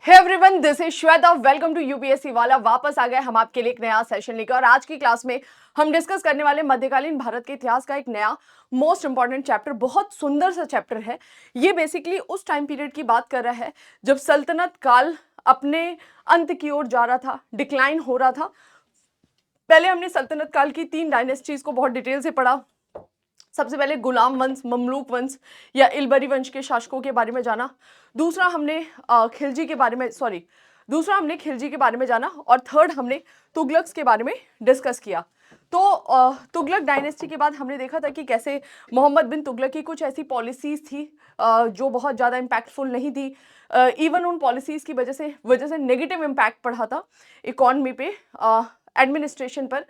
Hey everyone, this is Shweta. Welcome to UPSC Wallah. वापस आ गए हम आपके लिए एक नया सेशन लेकर और आज की क्लास में हम डिस्कस करने वाले मध्यकालीन भारत के इतिहास का एक नया मोस्ट इंपॉर्टेंट चैप्टर। बहुत सुंदर सा चैप्टर है ये। बेसिकली उस टाइम पीरियड की बात कर रहा है जब सल्तनत काल अपने अंत की ओर जा रहा था, डिक्लाइन हो रहा था। पहले हमने सल्तनत काल की 3 डायनेस्टीज को बहुत डिटेल से पढ़ा। सबसे पहले गुलाम वंश, ममलूक वंश या इलबरी वंश के शासकों के बारे में जाना। दूसरा हमने खिलजी के बारे में खिलजी के बारे में जाना और थर्ड हमने तुगलक्स के बारे में डिस्कस किया। तो तुगलक डायनेस्टी के बाद हमने देखा था कि कैसे मोहम्मद बिन तुगलक की कुछ ऐसी पॉलिसीज थी जो बहुत ज़्यादा इम्पैक्टफुल नहीं थी। इवन उन पॉलिसीज की वजह से नेगेटिव इम्पैक्ट पड़ा था इकॉनमी पे, एडमिनिस्ट्रेशन पर।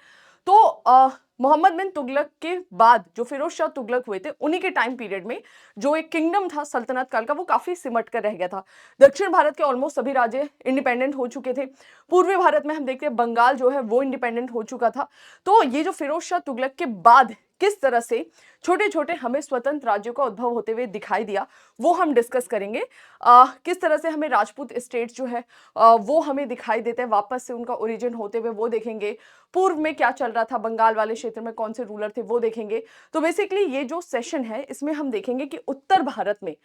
तो मोहम्मद बिन तुगलक के बाद जो फिरोज शाह तुगलक हुए थे, उन्हीं के टाइम पीरियड में जो एक किंगडम था सल्तनत काल का, वो काफी सिमट कर रह गया था। दक्षिण भारत के ऑलमोस्ट सभी राज्य इंडिपेंडेंट हो चुके थे। पूर्वी भारत में हम देखते हैं बंगाल जो है वो इंडिपेंडेंट हो चुका था। तो ये जो फिरोज शाह तुगलक के बाद किस तरह से छोटे छोटे हमें स्वतंत्र राज्यों का उद्भव होते हुए दिखाई दिया, वो हम डिस्कस करेंगे। किस तरह से हमें राजपूत स्टेट जो है वो हमें दिखाई देते हैं वापस से उनका ओरिजिन होते हुए, वो देखेंगे। पूर्व में क्या चल रहा था, बंगाल वाले क्षेत्र में कौन से रूलर थे, वो देखेंगे। तो बेसिकली ये जो सेशन है इसमें हम देखेंगे कि उत्तर भारत में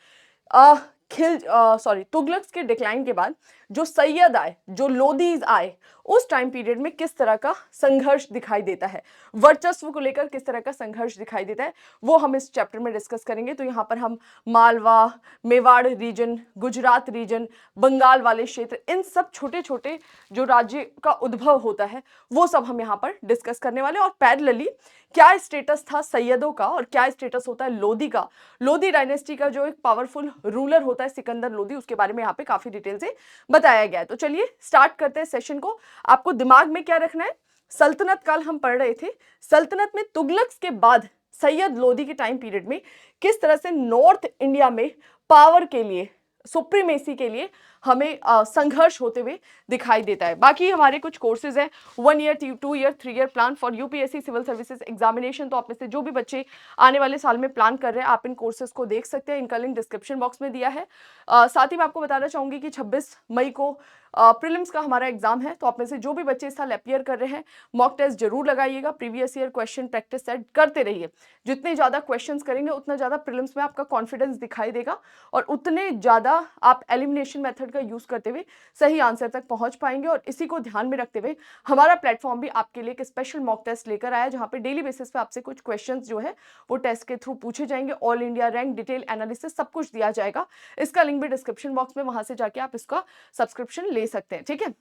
तुगलक्स के डिक्लाइन के बाद जो सैयद आए, जो लोदीज आए, उस टाइम पीरियड में किस तरह का संघर्ष दिखाई देता है, वर्चस्व को लेकर किस तरह का संघर्ष दिखाई देता है, वो हम इस चैप्टर में डिस्कस करेंगे। तो यहाँ पर हम मालवा, मेवाड़ रीजन, गुजरात रीजन, बंगाल वाले क्षेत्र, इन सब छोटे छोटे जो राज्य का उद्भव होता है वो सब हम यहाँ पर डिस्कस करने वाले। और पैरेलली क्या स्टेटस था सैयदों का और क्या स्टेटस होता है लोदी का। लोदी डायनेस्टी का जो एक पावरफुल रूलर होता है सिकंदर लोदी, उसके बारे में यहाँ पे काफी डिटेल से बताया गया है। तो चलिए स्टार्ट करते हैं सेशन को। आपको दिमाग में क्या रखना है, सल्तनत काल हम पढ़ रहे थे। सल्तनत में तुगलक्स के बाद सैयद लोदी के टाइम पीरियड में किस तरह से नॉर्थ इंडिया में पावर के लिए, सुप्रीमेसी के लिए हमें संघर्ष होते हुए दिखाई देता है। बाकी हमारे कुछ कोर्सेज हैं, 1 year, 2 year, 3 year plan for UPSC civil services examination. तो आप में से जो भी बच्चे आने वाले साल में प्लान कर रहे हैं, आप इन कोर्सेज को देख सकते हैं। इनका लिंक डिस्क्रिप्शन बॉक्स में दिया है। साथ ही मैं आपको बताना चाहूंगी कि 26 मई को प्रीलिम्स का हमारा एग्जाम है। तो आप में से जो भी बच्चे इस साल अपियर कर रहे हैं, मॉक टेस्ट जरूर लगाइएगा। Previous year question practice set करते रहिए। जितने ज्यादा क्वेश्चंस करेंगे उतना ज्यादा प्रीलिम्स में आपका कॉन्फिडेंस दिखाई देगा और उतने ज्यादा आप एलिमिनेशन मेथड का यूज करते हुए सही आंसर तक पहुंच पाएंगे। और इसी को ध्यान में रखते हुए हमारा प्लेटफॉर्म भी आपके लिए एक स्पेशल मॉक टेस्ट लेकर आया, जहां पे डेली बेसिस पे आपसे कुछ क्वेश्चंस जो है वो टेस्ट के थ्रू पूछे जाएंगे। All India rank, detail analysis, सब कुछ दिया जाएगा। इसका लिंक भी डिस्क्रिप्शन बॉक्स में, वहां से जाके आप इसका सब्सक्रिप्शन ले सकते हैं। ठीक है,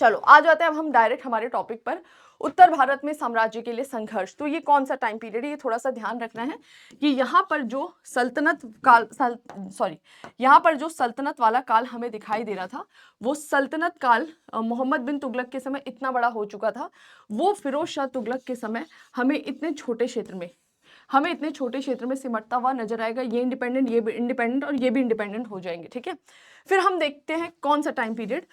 चलो आ जाते हैं अब हम डायरेक्ट हमारे टॉपिक पर। उत्तर भारत में साम्राज्य के लिए संघर्ष। तो ये कौन सा टाइम पीरियड है, ये थोड़ा सा ध्यान रखना है कि यहाँ पर जो सल्तनत वाला काल हमें दिखाई दे रहा था, वो सल्तनत काल मोहम्मद बिन तुगलक के समय इतना बड़ा हो चुका था। वो फिरोज शाह तुगलक के समय हमें इतने छोटे क्षेत्र में सिमटता हुआ नजर आएगा। ये इंडिपेंडेंट, ये भी इंडिपेंडेंट और ये भी इंडिपेंडेंट हो जाएंगे। ठीक है, फिर हम देखते हैं कौन सा टाइम पीरियड,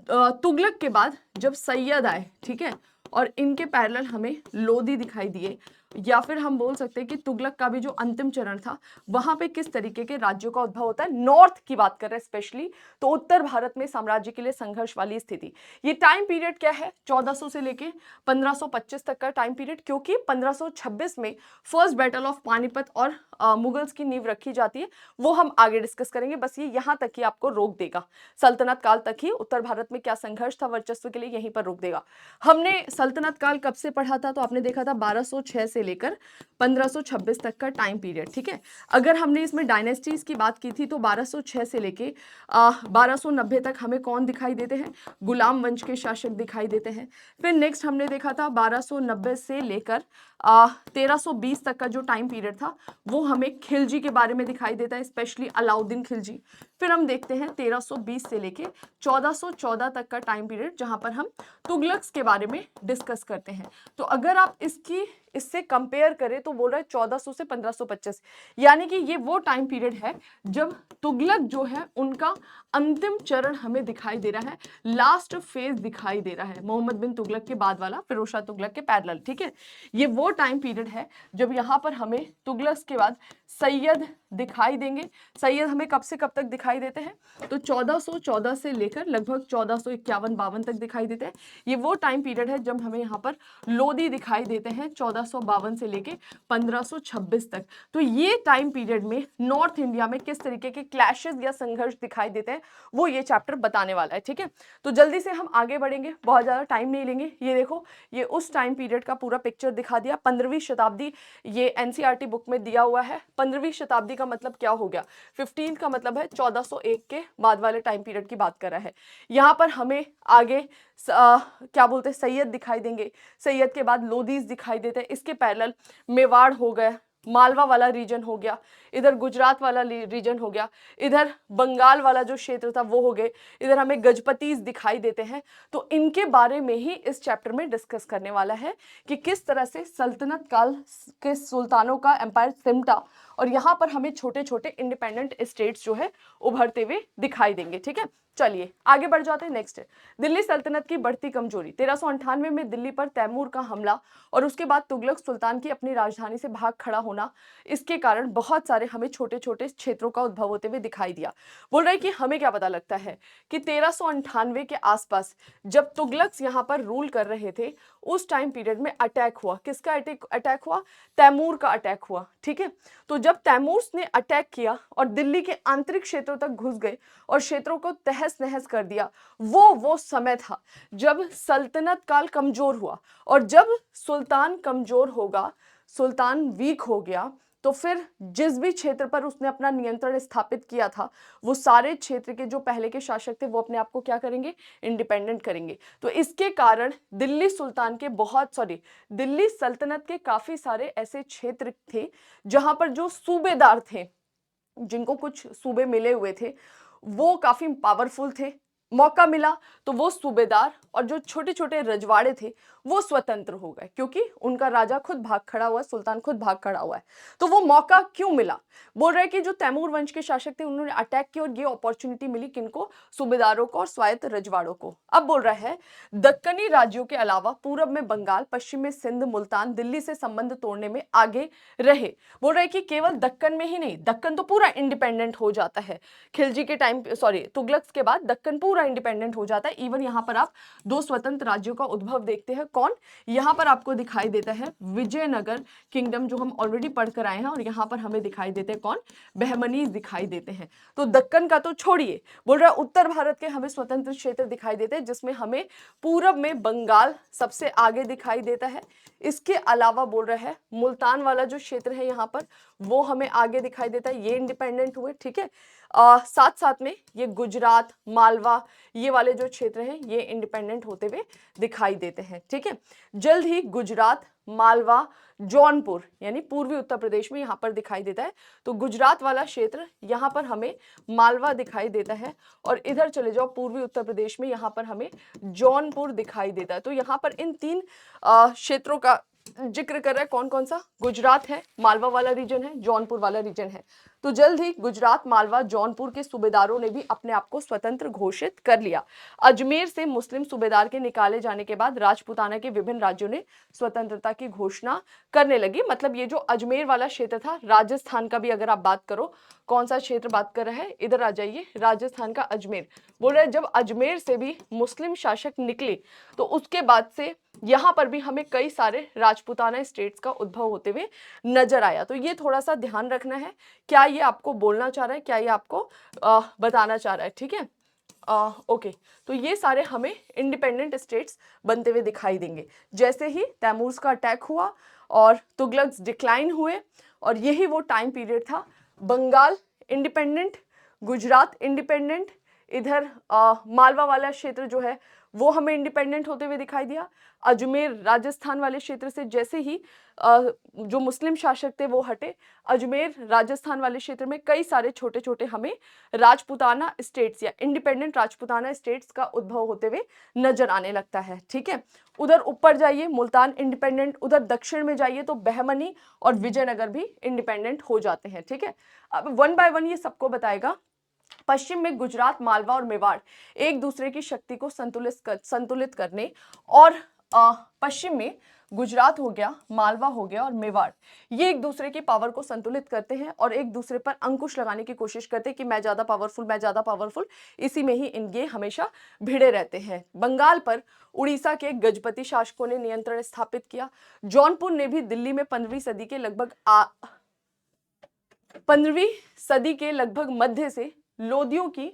तुगलक के बाद जब सैयद आए, ठीक है, और इनके पैरेलल हमें लोदी दिखाई दिए, या फिर हम बोल सकते हैं कि तुगलक का भी जो अंतिम चरण था वहां पे किस तरीके के राज्यों का उद्भव होता है। नॉर्थ की बात कर रहे हैं स्पेशली, तो उत्तर भारत में साम्राज्य के लिए संघर्ष वाली स्थिति। ये टाइम पीरियड क्या है, 1400 से लेके 1525 तक का टाइम पीरियड, क्योंकि 1526 में फर्स्ट बैटल ऑफ पानीपत और मुगल्स की नींव रखी जाती है। वो हम आगे डिस्कस करेंगे, बस ये यहाँ तक ही आपको रोक देगा। सल्तनत काल तक ही उत्तर भारत में क्या संघर्ष था वर्चस्व के लिए, यहीं पर रोक देगा। हमने सल्तनत काल कब से पढ़ा था, तो आपने देखा था 1206 से लेकर 1526 तक का टाइम पीरियड। ठीक है, अगर हमने इसमें डायनेस्टीज की बात की थी तो 1206 से लेके 1290 तक हमें कौन दिखाई देते हैं, गुलाम वंश के शासक दिखाई देते हैं। फिर नेक्स्ट हमने देखा था 1290 से लेकर 1320 तक का जो टाइम पीरियड था वो हमें खिलजी के बारे में दिखाई देता है, स्पेशली अलाउद्दीन खिलजी। फिर हम देखते हैं 1320 से लेके 1414 तक का टाइम पीरियड, जहां पर हम तुगलक्स के बारे में डिस्कस करते हैं। तो अगर आप इससे कंपेयर करें तो बोल रहा है 1400 से 1525, यानी कि ये वो टाइम पीरियड है जब तुगलक जो है उनका अंतिम चरण हमें दिखाई दे रहा है, लास्ट फेज दिखाई दे रहा है, मोहम्मद बिन तुगलक के बाद वाला, फिरोज शाह तुगलक के पैरेलल। ठीक है, ये वो टाइम पीरियड है जब यहाँ पर हमें तुगलक के बाद सैयद दिखाई देंगे। सैयद हमें कब से कब तक दिखाई देते हैं? तो 1414 से लेकर लगभग 1451-52 तक दिखाई देते हैं। ये वो टाइम पीरियड है जब हमें यहाँ पर लोधी दिखाई देते हैं 1452 से लेके 1526 तक। तो ये टाइम पीरियड में नॉर्थ इंडिया में किस तरीके के क्लैशेस या संघर्ष दिखाई देते हैं वो ये चैप्टर बताने वाला है। ठीक है, तो जल्दी से हम आगे बढ़ेंगे, बहुत ज्यादा टाइम नहीं लेंगे। ये देखो, ये उस टाइम पीरियड का पूरा पिक्चर दिखा दिया। 15वीं शताब्दी ये एनसीईआरटी बुक में दिया हुआ है। 15वीं शताब्दी का मतलब क्या हो गया? 15 का मतलब है 1401 के बाद वाले टाइम पीरियड की बात कर रहा है। यहाँ पर हमें आगे क्या बोलते हैं, सैयद दिखाई देंगे। सैयद के बाद लोधीज दिखाई देते हैं। इसके पैरेलल मेवाड़ हो गया, मालवा वाला रीजन हो गया, इधर गुजरात वाला रीजन हो गया, इधर बंगाल वाला जो क्षेत्र था वो हो गए, इधर हमें गजपतीज दिखाई देते हैं। तो इनके बारे में ही इस चैप्टर में डिस्कस करने वाला है कि किस तरह से सल्तनत काल के सुल्तानों का एम्पायर सिमटा और यहाँ पर हमें छोटे छोटे इंडिपेंडेंट स्टेट्स जो है उभरते हुए दिखाई देंगे। ठीक है, चलिए आगे बढ़ जाते हैं। नेक्स्ट है दिल्ली सल्तनत की बढ़ती कमजोरी। 1398 में दिल्ली पर तैमूर का हमला और उसके बाद तुगलक सुल्तान की अपनी राजधानी से भाग खड़ा होना, इसके कारण बहुत सारे हमें छोटे छोटे क्षेत्रों का उद्भव होते हुए दिखाई दिया। बोल रहे हैं कि हमें क्या पता लगता है कि 1398 के आसपास जब तुगलक यहाँ पर रूल कर रहे थे उस टाइम पीरियड में अटैक हुआ। किसका अटैक हुआ? तैमूर का अटैक हुआ। ठीक है, तो जब तैमूर ने अटैक किया और दिल्ली के आंतरिक क्षेत्रों तक घुस गए और क्षेत्रों को तहस नहस कर दिया, वो समय था जब सल्तनत काल कमजोर हुआ। और जब सुल्तान कमजोर होगा, सुल्तान वीक हो गया, तो फिर जिस भी क्षेत्र पर उसने अपना नियंत्रण स्थापित किया था वो सारे क्षेत्र के जो पहले के शासक थे वो अपने आप को क्या करेंगे? इंडिपेंडेंट करेंगे। तो इसके कारण दिल्ली सल्तनत के काफी सारे ऐसे क्षेत्र थे जहां पर जो सूबेदार थे, जिनको कुछ सूबे मिले हुए थे, वो काफी पावरफुल थे। मौका मिला तो वो सूबेदार और जो छोटे छोटे रजवाड़े थे वो स्वतंत्र हो गए, क्योंकि उनका राजा खुद भाग खड़ा हुआ है, सुल्तान खुद भाग खड़ा हुआ है। तो वो मौका क्यों मिला? बोल रहे कि जो तैमूर वंश के शासक थे उन्होंने अटैक किया और ये अपॉर्चुनिटी मिली किनको? सूबेदारों को और स्वायत्त रजवाड़ों को। अब बोल रहा है दक्कनी राज्यों के अलावा पूरब में बंगाल, पश्चिम में सिंध, मुल्तान दिल्ली से संबंध तोड़ने में आगे रहे। बोल रहे कि केवल दक्कन में ही नहीं, दक्कन तो पूरा इंडिपेंडेंट हो जाता है खिलजी के टाइम, तुगलक के बाद दक्कन पूरा इंडिपेंडेंट हो जाता है। इवन यहाँ पर आप दो स्वतंत्र राज्यों का उद्भव देखते हैं। कौन? यहाँ पर आपको दिखाई देता है विजयनगर किंगडम, जो हम ऑलरेडी पढ़ कर आए हैं, और यहाँ पर हमें दिखाई देते हैं कौन? बहमनीज दिखाई देते हैं। तो दक्कन का तो छोड़िए, बोल रहा है उत्तर भारत के हमें स्वतंत्र क्षेत्र दिखाई देते हैं, जिसमें हमें पूरब में बंगाल सबसे आगे दिखाई देता है। इसके अलावा बोल रहा है मुल्तान वाला जो क्षेत्र है यहाँ पर वो हमें आगे दिखाई देता है, ये इंडिपेंडेंट हुए। ठीक है, साथ साथ में ये गुजरात, मालवा, ये वाले जो क्षेत्र हैं ये इंडिपेंडेंट होते हुए दिखाई देते हैं। ठीक है, जल्द ही गुजरात, मालवा, जौनपुर यानी पूर्वी उत्तर प्रदेश में यहाँ पर दिखाई देता है। तो गुजरात वाला क्षेत्र यहाँ पर हमें मालवा दिखाई देता है, और इधर चले जाओ पूर्वी उत्तर प्रदेश में यहाँ पर हमें जौनपुर दिखाई देता है। तो यहाँ पर इन तीन क्षेत्रों का जिक्र कर रहा है। कौन कौन सा? गुजरात है, मालवा वाला रीजन है, जौनपुर वाला रीजन है। तो जल्द ही गुजरात, मालवा, जौनपुर के सूबेदारों ने भी अपने आप को स्वतंत्र घोषित कर लिया। अजमेर से मुस्लिम सूबेदार के निकाले जाने के बाद राजपूताना के विभिन्न राज्यों ने स्वतंत्रता की घोषणा करने लगी। मतलब ये जो अजमेर वाला क्षेत्र था, राजस्थान का भी अगर आप बात करो, कौन सा क्षेत्र बात कर रहा है? इधर आ जाइए, राजस्थान का अजमेर। बोल रहे जब अजमेर से भी मुस्लिम शासक निकले तो उसके बाद से यहाँ पर भी हमें कई सारे राजपूताना स्टेट्स का उद्भव होते हुए नजर आया। तो ये थोड़ा सा ध्यान रखना है, क्या ये आपको बोलना चाह रहा है, क्या ये आपको बताना चाह रहा है। ठीक है, ओके, तो ये सारे हमें इंडिपेंडेंट स्टेट्स बनते हुए दिखाई देंगे जैसे ही तैमूर का अटैक हुआ और तुगलक्स डिक्लाइन हुए। और यही वो टाइम पीरियड था। बंगाल इंडिपेंडेंट, गुजरात इंडिपेंडेंट, इधर मालवा वाला क्षेत्र जो है वो हमें इंडिपेंडेंट होते हुए दिखाई दिया। अजमेर राजस्थान वाले क्षेत्र से जैसे ही जो मुस्लिम शासक थे वो हटे, अजमेर राजस्थान वाले क्षेत्र में कई सारे छोटे छोटे हमें राजपूताना स्टेट्स या इंडिपेंडेंट राजपूताना स्टेट्स का उद्भव होते हुए नजर आने लगता है। ठीक है, उधर ऊपर जाइए मुल्तान इंडिपेंडेंट, उधर दक्षिण में जाइए तो बहमनी और विजयनगर भी इंडिपेंडेंट हो जाते हैं। ठीक है, अब वन बाय वन ये सबको बताएगा। पश्चिम में गुजरात, मालवा और मेवाड़ एक दूसरे की शक्ति को संतुलित करने और पश्चिम में गुजरात हो गया, मालवा हो गया और मेवाड़, ये एक दूसरे की पावर को संतुलित करते हैं और एक दूसरे पर अंकुश लगाने की कोशिश करते हैं कि मैं ज्यादा पावरफुल, मैं ज्यादा पावरफुल। इसी में ही इनके हमेशा भिड़े रहते हैं। बंगाल पर उड़ीसा के गजपति शासकों ने नियंत्रण स्थापित किया। जौनपुर ने भी दिल्ली में 15वीं सदी के लगभग 15वीं सदी के लगभग मध्य से लोदियों की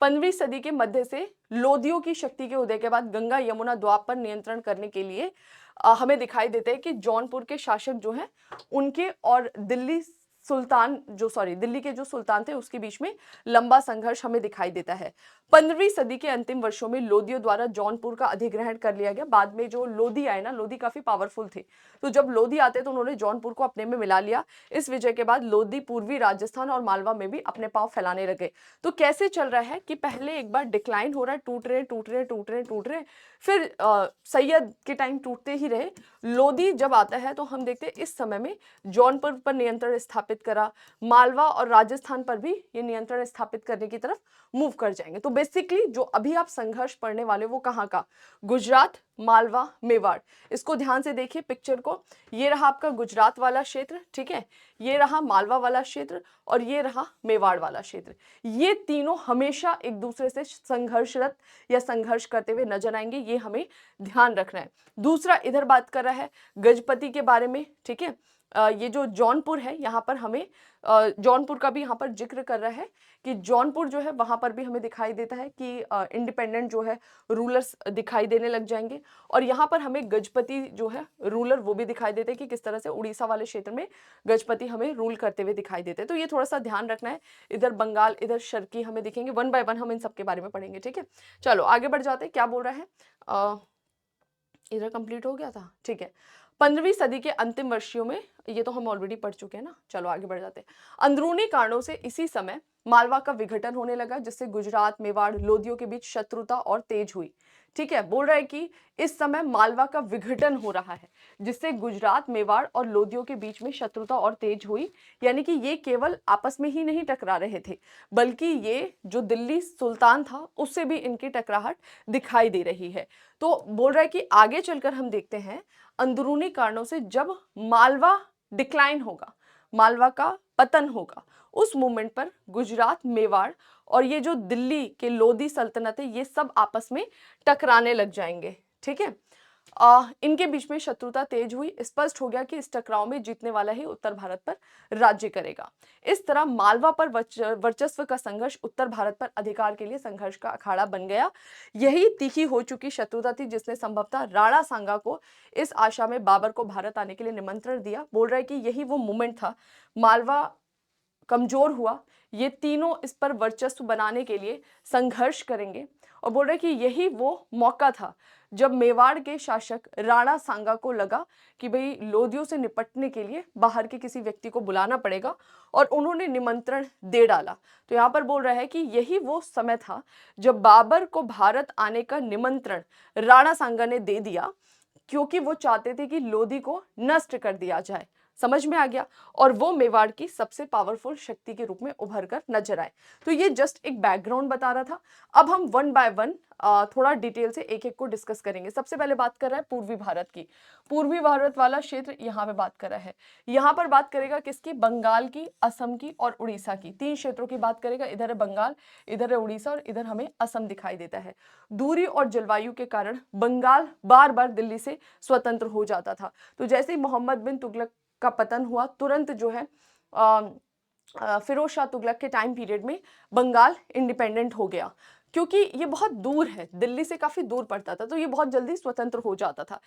15वीं सदी के मध्य से लोदियों की शक्ति के उदय के बाद गंगा यमुना द्वाब पर नियंत्रण करने के लिए हमें दिखाई देता है कि जौनपुर के शासक जो हैं उनके और दिल्ली के जो सुल्तान थे उसके बीच में लंबा संघर्ष हमें दिखाई देता है। 15वीं सदी के अंतिम वर्षों में लोदियों द्वारा जौनपुर का अधिग्रहण कर लिया गया। बाद में जो लोधी आए ना, लोधी काफी पावरफुल थे, तो जब लोधी आते तो उन्होंने जौनपुर को अपने में मिला लिया। इस विजय के बाद लोधी पूर्वी राजस्थान और मालवा में भी अपने पांव फैलाने लगे। तो कैसे चल रहा है कि पहले एक बार डिक्लाइन हो रहा है, टूट रहे, फिर सैयद के टाइम टूटते ही रहे। लोधी जब आता है तो हम देखते हैं इस समय में जौनपुर पर नियंत्रण स्थापित करा, मालवा और राजस्थान पर भी ये नियंत्रण स्थापित करने की तरफ मूव कर जाएंगे। तो बेसिकली जो अभी आप संघर्ष पढ़ने वाले वो कहाँ का, गुजरात, मालवा, मेवाड़। इसको ध्यान से देखिए पिक्चर को। ये रहा आपका गुजरात वाला क्षेत्र, ठीक है, ये रहा मालवा वाला क्षेत्र और ये रहा मेवाड़ वाला क्षेत्र। ये तीनों हमेशा एक दूसरे से संघर्षरत या संघर्ष करते हुए नजर आएंगे, ये हमें ध्यान रखना है। दूसरा इधर बात कर रहा है गजपति के बारे में, ठीक है। ये जो जौनपुर है यहाँ पर हमें जौनपुर का भी यहाँ पर जिक्र कर रहा है कि जौनपुर जो है वहां पर भी हमें दिखाई देता है कि इंडिपेंडेंट जो है रूलर्स दिखाई देने लग जाएंगे। और यहाँ पर हमें गजपति जो है रूलर वो भी दिखाई देते हैं कि किस तरह से उड़ीसा वाले क्षेत्र में गजपति हमें रूल करते हुए दिखाई देते हैं। तो ये थोड़ा सा ध्यान रखना है। इधर बंगाल, इधर शर्की हमें दिखेंगे, 1 बाय 1 हम इन सब के बारे में पढ़ेंगे, ठीक है। चलो आगे बढ़ जाते हैं। क्या बोल रहा है, इधर कंप्लीट हो गया था, ठीक है। 15वीं सदी के अंतिम वर्षों में, ये तो हम ऑलरेडी पढ़ चुके हैं ना। चलो आगे बढ़ जाते हैं। अंदरूनी कारणों से इसी समय मालवा का विघटन होने लगा, जिससे गुजरात, मेवाड़, लोदियों के बीच शत्रुता और तेज हुई, ठीक है। बोल रहा है कि इस समय मालवा का विघटन हो रहा है, जिससे गुजरात, मेवाड़ और लोदियों के बीच में शत्रुता और तेज हुई। यानी कि ये केवल आपस में ही नहीं टकरा रहे थे, बल्कि ये जो दिल्ली सुल्तान था उससे भी इनकी टकराहट दिखाई दे रही है। तो बोल रहा है कि आगे चलकर हम देखते हैं अंदरूनी कारणों से जब मालवा डिक्लाइन होगा, मालवा का पतन होगा, उस मोमेंट पर गुजरात, मेवाड़ और ये जो दिल्ली के लोधी सल्तनत है ये सब आपस में टकराने लग जाएंगे, ठीक है। इनके बीच में शत्रुता तेज हुई। स्पष्ट हो गया कि इस टकराव में जीतने वाला ही उत्तर भारत पर राज्य करेगा। इस तरह मालवा पर वर्चस्व का संघर्ष उत्तर भारत पर अधिकार के लिए संघर्ष का अखाड़ा बन गया। यही तीखी हो चुकी शत्रुता थी जिसने संभवतः राणा सांगा को इस आशा में बाबर को भारत आने के लिए निमंत्रण दिया। बोल रहा है कि यही वो मोमेंट था, मालवा कमजोर हुआ, ये तीनों इस पर वर्चस्व बनाने के लिए संघर्ष करेंगे। और बोल रहे कि यही वो मौका था जब मेवाड़ के शासक राणा सांगा को लगा कि भाई लोदियों से निपटने के लिए बाहर के किसी व्यक्ति को बुलाना पड़ेगा, और उन्होंने निमंत्रण दे डाला। तो यहाँ पर बोल रहा है कि यही वो समय था जब बाबर को भारत आने का निमंत्रण राणा सांगा ने दे दिया, क्योंकि वो चाहते थे कि लोधी को नष्ट कर दिया जाए। समझ में आ गया। और वो मेवाड़ की सबसे पावरफुल शक्ति के रूप में उभर कर नजर आए। तो ये जस्ट एक बैकग्राउंड बता रहा था। अब हम 1 बाय 1 थोड़ा डिटेल से एक एक को डिस्कस करेंगे। सबसे पहले बात कर रहा है पूर्वी भारत की। पूर्वी भारत वाला क्षेत्र यहाँ पे बात कर रहा है। यहाँ पर बात करेगा किसकी, बंगाल की, असम की और उड़ीसा की। 3 क्षेत्रों की बात करेगा। इधर है बंगाल, इधर है उड़ीसा और इधर हमें असम दिखाई देता है। दूरी और जलवायु के कारण बंगाल बार बार दिल्ली से स्वतंत्र हो जाता था। तो जैसे ही मोहम्मद बिन तुगलक का पतन हुआ, तुरंत जो है फिरोज शाह तुगलक के टाइम पीरियड में बंगाल इंडिपेंडेंट हो गया, क्योंकि ये बहुत दूर है, दिल्ली से काफी दूर पड़ता था, तो ये बहुत जल्दी स्वतंत्र हो जाता था।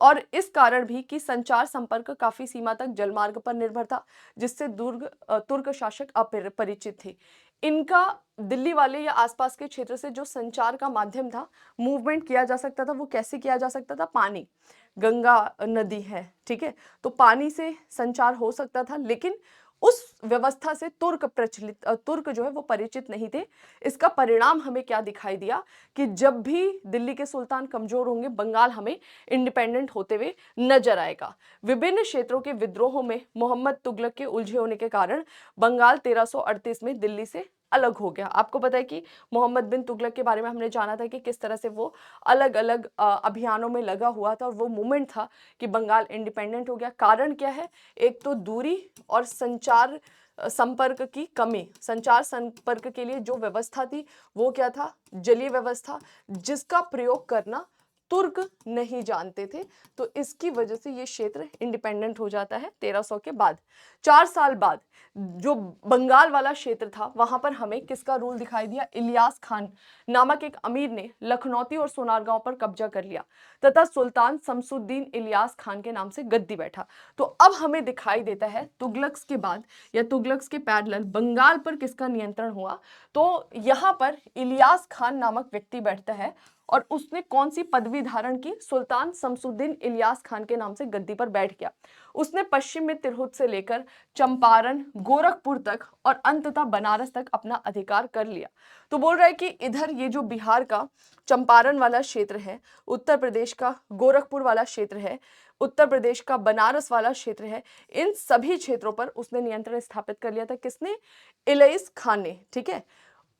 और इस कारण भी कि संचार संपर्क काफी सीमा तक जलमार्ग पर निर्भर था, जिससे तुर्क शासक अपरिचित थे। इनका दिल्ली वाले या आसपास के क्षेत्र से जो संचार का माध्यम था, मूवमेंट किया जा सकता था, वो कैसे किया जा सकता था, पानी, गंगा नदी है, ठीक है, तो पानी से संचार हो सकता था। लेकिन उस व्यवस्था से तुर्क जो है वो परिचित नहीं थे। इसका परिणाम हमें क्या दिखाई दिया कि जब भी दिल्ली के सुल्तान कमजोर होंगे, बंगाल हमें इंडिपेंडेंट होते हुए नजर आएगा। विभिन्न क्षेत्रों के विद्रोहों में मोहम्मद तुगलक के उलझे होने के कारण बंगाल 1338 में दिल्ली से अलग हो गया। आपको पता है कि मोहम्मद बिन तुगलक के बारे में हमने जाना था कि किस तरह से वो अलग अलग अभियानों में लगा हुआ था और वो मूवमेंट था कि बंगाल इंडिपेंडेंट हो गया। कारण क्या है? एक तो दूरी और संचार संपर्क की कमी। संचार संपर्क के लिए जो व्यवस्था थी वो क्या था? जलीय व्यवस्था, जिसका प्रयोग करना तुर्क नहीं जानते थे। तो इसकी वजह से ये क्षेत्र इंडिपेंडेंट हो जाता है 1300 के बाद। 4 साल बाद जो बंगाल वाला क्षेत्र था वहां पर हमें किसका रूल दिखाई दिया? इलियास खान नामक एक अमीर ने लखनौती और सोनारगांव पर कब्जा कर लिया तथा सुल्तान शमसुद्दीन इलियास खान के नाम से गद्दी बैठा। तो अब हमें दिखाई देता है तुगलक्स के बाद या तुगलक्स के पैरेलल बंगाल पर किसका नियंत्रण हुआ? तो यहाँ पर इलियास खान नामक व्यक्ति बैठता है और उसने कौन सी पदवी धारण की? सुल्तान शमसुद्दीन इलियास खान के नाम से गद्दी पर बैठ गया। उसने पश्चिम में तिरहुत से लेकर चंपारण, गोरखपुर तक और अंततः बनारस तक अपना अधिकार कर लिया। तो बोल रहा है कि इधर ये जो बिहार का चंपारण वाला क्षेत्र है, उत्तर प्रदेश का गोरखपुर वाला क्षेत्र है, उत्तर प्रदेश का बनारस वाला क्षेत्र है, इन सभी क्षेत्रों पर उसने नियंत्रण स्थापित कर लिया था। किसने? इलियास खान ने। ठीक है।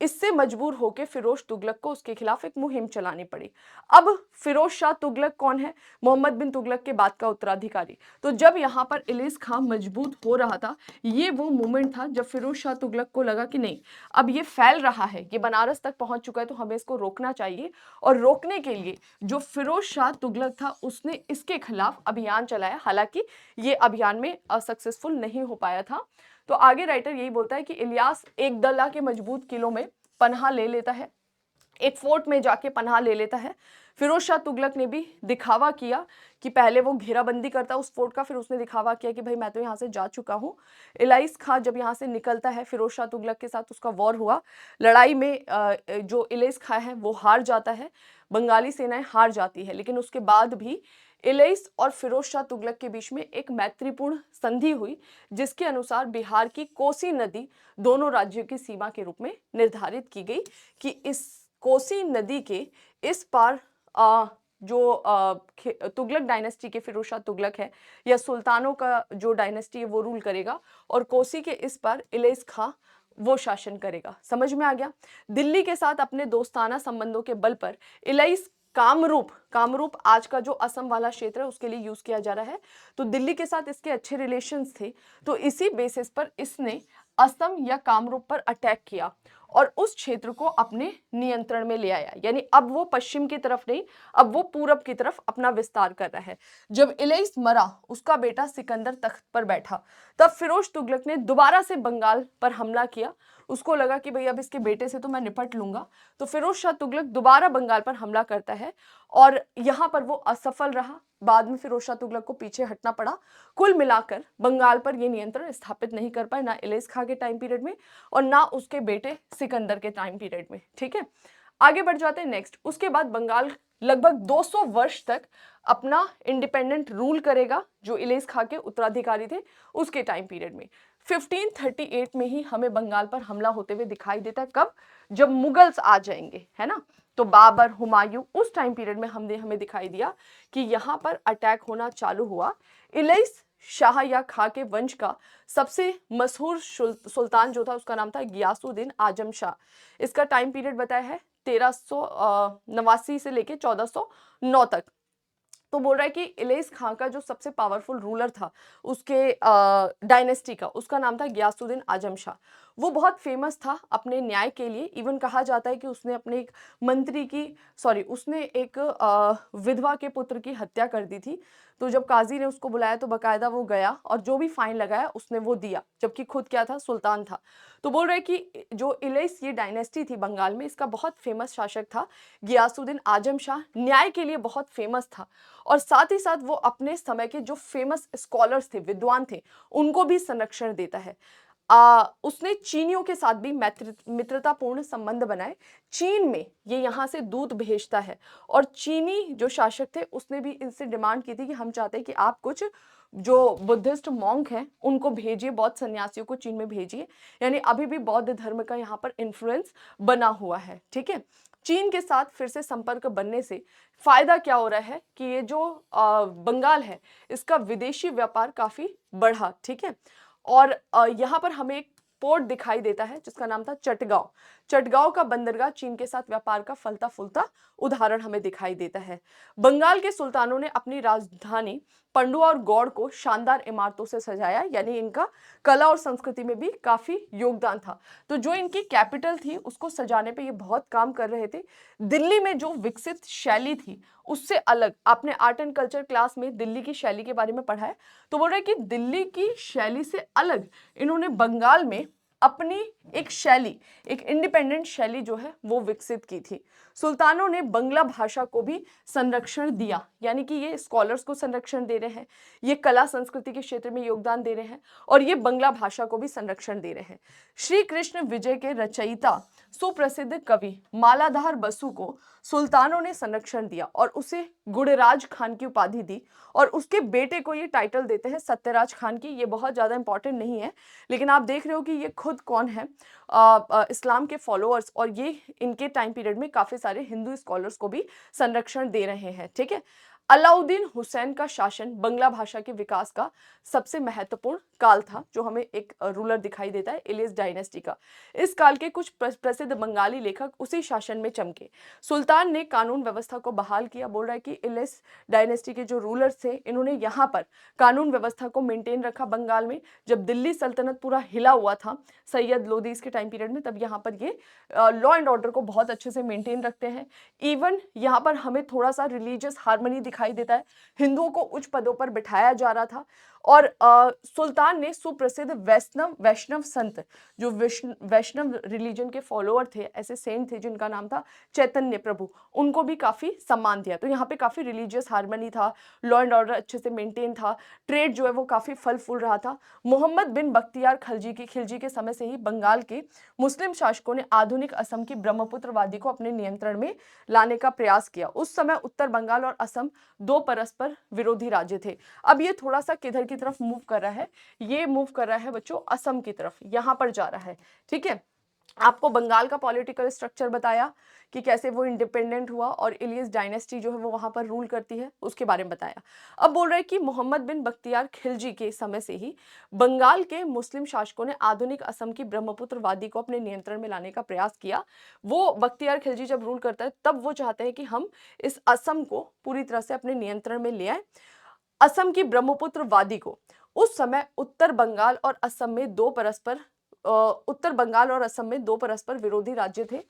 इससे मजबूर होकर फिरोज तुगलक को उसके खिलाफ एक मुहिम चलानी पड़ी। अब फिरोज शाह तुगलक कौन है? मोहम्मद बिन तुगलक के बाद का उत्तराधिकारी। तो जब यहाँ पर इलियास खान मजबूत हो रहा था, ये वो मोमेंट था जब फिरोज शाह तुगलक को लगा कि नहीं, अब ये फैल रहा है, ये बनारस तक पहुंच चुका है, तो हमें इसको रोकना चाहिए। और रोकने के लिए जो फिरोज शाह तुगलक था उसने इसके खिलाफ अभियान चलाया। हालांकि ये अभियान में असक्सेसफुल नहीं हो पाया था। तो आगे राइटर यही बोलता है कि इलियास एक दला के मजबूत किलों में पनाह ले लेता है, एक फोर्ट में जाके पनाह ले लेता है। फिरोज शाह तुगलक ने भी दिखावा किया कि पहले वो घेराबंदी करता उस फोर्ट का, फिर उसने दिखावा किया कि भाई मैं तो यहाँ से जा चुका हूँ। इलियास खान जब यहाँ से निकलता है, फिरोज शाह तुगलक के साथ उसका वॉर हुआ। लड़ाई में जो इलियास खान है वो हार जाता है, बंगाली सेनाएं हार जाती है। लेकिन उसके बाद भी इलियास और फिरोज शाह तुगलक के बीच में एक मैत्रीपूर्ण संधि हुई, जिसके अनुसार बिहार की कोसी नदी दोनों राज्यों की सीमा के रूप में निर्धारित की गई कि इस कोसी नदी के इस पार जो तुगलक डायनेस्टी के फिरोज शाह तुगलक है या सुल्तानों का जो डायनेस्टी है वो रूल करेगा और कोसी के इस पार इलियास खां वो शासन करेगा। समझ में आ गया? दिल्ली के साथ अपने दोस्ताना संबंधों के बल पर इलियास कामरूप आज का जो असम वाला क्षेत्र है उसके लिए यूज किया जा रहा है। तो दिल्ली के साथ इसके अच्छे रिलेशंस थे, तो इसी बेसिस पर इसने असम या कामरूप पर अटैक किया और उस क्षेत्र को अपने नियंत्रण में ले आया। यानी अब वो पश्चिम की तरफ नहीं, अब वो पूरब की तरफ अपना विस्तार कर रहा है। जब इलियास मरा, उसका बेटा सिकंदर तख्त पर बैठा, तब फिरोज तुगलक ने दोबारा से बंगाल पर हमला किया। उसको लगा कि भाई अब इसके बेटे से तो मैं निपट लूंगा। तो फिरोज शाह तुगलक दोबारा बंगाल पर हमला करता है और यहाँ पर वो असफल रहा। बाद में फिरोज शाह तुगलक को पीछे हटना पड़ा। कुल मिलाकर बंगाल पर ये नियंत्रण स्थापित नहीं कर पाए, ना इलियास खां के टाइम पीरियड में और ना उसके बेटे सिकंदर के टाइम पीरियड में। ठीक है, आगे बढ़ जाते हैं नेक्स्ट। उसके बाद बंगाल लगभग 200 वर्ष तक अपना इंडिपेंडेंट रूल करेगा, जो इलियास खां के उत्तराधिकारी थे उसके टाइम पीरियड में। 1538 में ही हमें बंगाल पर हमला होते हुए दिखाई देता है। कब? जब मुगल्स आ जाएंगे, है ना। तो बाबर, हुमायूं, उस टाइम पीरियड में हमें दिखाई दिया कि यहाँ पर अटैक होना चालू हुआ। इलियास शाह या खां के वंश का सबसे मशहूर सुल्तान जो था उसका नाम था गियासुद्दीन आजम शाह। इसका टाइम पीरियड बताया है 1389 से लेके 1409 तक। तो बोल रहा है कि इलियास खां का जो सबसे पावरफुल रूलर था उसके डायनेस्टी का, उसका नाम था गियासुद्दीन आजम शाह। वो बहुत फेमस था अपने न्याय के लिए। इवन कहा जाता है कि उसने अपने एक मंत्री की उसने एक विधवा के पुत्र की हत्या कर दी थी। तो जब काजी ने उसको बुलाया तो बकायदा वो गया और जो भी फाइन लगाया उसने वो दिया, जबकि खुद क्या था? सुल्तान था। तो बोल रहे कि जो इलियास ये डायनेस्टी थी बंगाल में, इसका बहुत फेमस शासक था गियासुद्दीन आजम शाह। न्याय के लिए बहुत फेमस था और साथ ही साथ वो अपने समय के जो फेमस स्कॉलर्स थे, विद्वान थे, उनको भी संरक्षण देता है। उसने चीनियों के साथ भी मित्रतापूर्ण संबंध बनाए। चीन में ये यहाँ से दूध भेजता है और चीनी जो शासक थे उसने भी इनसे डिमांड की थी कि हम चाहते हैं कि आप कुछ जो बुद्धिस्ट मॉन्क हैं उनको भेजिए, बौद्ध सन्यासियों को चीन में भेजिए। यानी अभी भी बौद्ध धर्म का यहाँ पर इन्फ्लुएंस बना हुआ है। ठीक है, चीन के साथ फिर से संपर्क बनने से फायदा क्या हो रहा है कि ये जो बंगाल है इसका विदेशी व्यापार काफी बढ़ा। ठीक है, और यहाँ पर हमें एक पोर्ट दिखाई देता है जिसका नाम था चटगांव। चटगांव का बंदरगाह चीन के साथ व्यापार का फलता फूलता उदाहरण हमें दिखाई देता है। बंगाल के सुल्तानों ने अपनी राजधानी पंडुआ और गौड़ को शानदार इमारतों से सजाया, यानी इनका कला और संस्कृति में भी काफी योगदान था। तो जो इनकी कैपिटल थी उसको सजाने पे ये बहुत काम कर रहे थे। दिल्ली में जो विकसित शैली थी उससे अलग, आपने आर्ट एंड कल्चर क्लास में दिल्ली की शैली के बारे में पढ़ा है, तो बोल रहे हैं कि दिल्ली की शैली से अलग इन्होंने बंगाल में अपनी एक शैली, एक इंडिपेंडेंट शैली जो है वो विकसित की थी। सुल्तानों ने बंगला भाषा को भी संरक्षण दिया, यानी कि ये स्कॉलर्स को संरक्षण दे रहे हैं, ये कला संस्कृति के क्षेत्र में योगदान दे रहे हैं और ये बंगला भाषा को भी संरक्षण दे रहे हैं। श्री कृष्ण विजय के रचयिता सुप्रसिद्ध कवि मालाधार बसु को सुल्तानों ने संरक्षण दिया और उसे गुड़राज खान की उपाधि दी और उसके बेटे को ये टाइटल देते हैं सत्यराज खान की। ये बहुत ज्यादा इंपॉर्टेंट नहीं है, लेकिन आप देख रहे हो कि ये खुद कौन है, इस्लाम के फॉलोअर्स, और ये इनके टाइम पीरियड में काफी सारे हिंदू स्कॉलर्स को भी संरक्षण दे रहे हैं। ठीक है। अलाउद्दीन हुसैन का शासन बंगला भाषा के विकास का सबसे महत्वपूर्ण काल था, जो हमें एक रूलर दिखाई देता है इलियस डायनेस्टी का। इस काल के कुछ प्रसिद्ध बंगाली लेखक उसी शासन में चमके। सुल्तान ने कानून व्यवस्था को बहाल किया। बोल रहा है कि इलियस डायनेस्टी के जो रूलर्स थे इन्होंने यहाँ पर कानून व्यवस्था को मेंटेन रखा बंगाल में। जब दिल्ली सल्तनत पूरा हिला हुआ था सैयद लोदीज के टाइम पीरियड में, तब यहाँ पर ये लॉ एंड ऑर्डर को बहुत अच्छे से मेंटेन रखते हैं। इवन यहाँ पर हमें थोड़ा सा रिलीजियस हार्मनी दिखाई देता है, हिंदुओं को उच्च पदों पर बिठाया जा रहा था। और सुल्तान ने सुप्रसिद्ध वैष्णव संत, जो वैष्णव रिलीजन के फॉलोअर थे, ऐसे सेंट थे जिनका नाम था चैतन्य प्रभु, उनको भी काफी सम्मान दिया। तो यहाँ पे काफी रिलीजियस हार्मनी था, लॉ एंड ऑर्डर अच्छे से मेंटेन था, ट्रेड जो है वो काफी फल फूल रहा था। मोहम्मद बिन बख्तियार खिलजी के समय से ही बंगाल के मुस्लिम शासकों ने आधुनिक असम की ब्रह्मपुत्र वादी को अपने नियंत्रण में लाने का प्रयास किया। उस समय उत्तर बंगाल और असम दो परस्पर विरोधी राज्य थे। अब ये थोड़ा सा किधर की तरफ मूव कर रहा है, ये मूव कर रहा है बच्चों असम की तरफ, यहां पर जा रहा है। ठीक है। आपको बंगाल का पॉलिटिकल स्ट्रक्चर बताया कि कैसे वो इंडिपेंडेंट हुआ और इलियस डायनेस्टी जो है वो वहां पर रूल करती है, उसके बारे में बताया। अब बोल रहे हैं कि मोहम्मद बिन बख्तियार खिलजी के समय से ही बंगाल के मुस्लिम शासकों ने आधुनिक असम की ब्रह्मपुत्र वादी को अपने नियंत्रण में लाने का प्रयास किया। वो बख्तियार खिलजी जब रूल करता है तब वो चाहते हैं कि हम इस असम को पूरी तरह से अपने नियंत्रण में ले आए। असम की ब्रह्मपुत्र वादी को उस समय उत्तर बंगाल और असम में दो परस्पर विरोधी राज्य थे।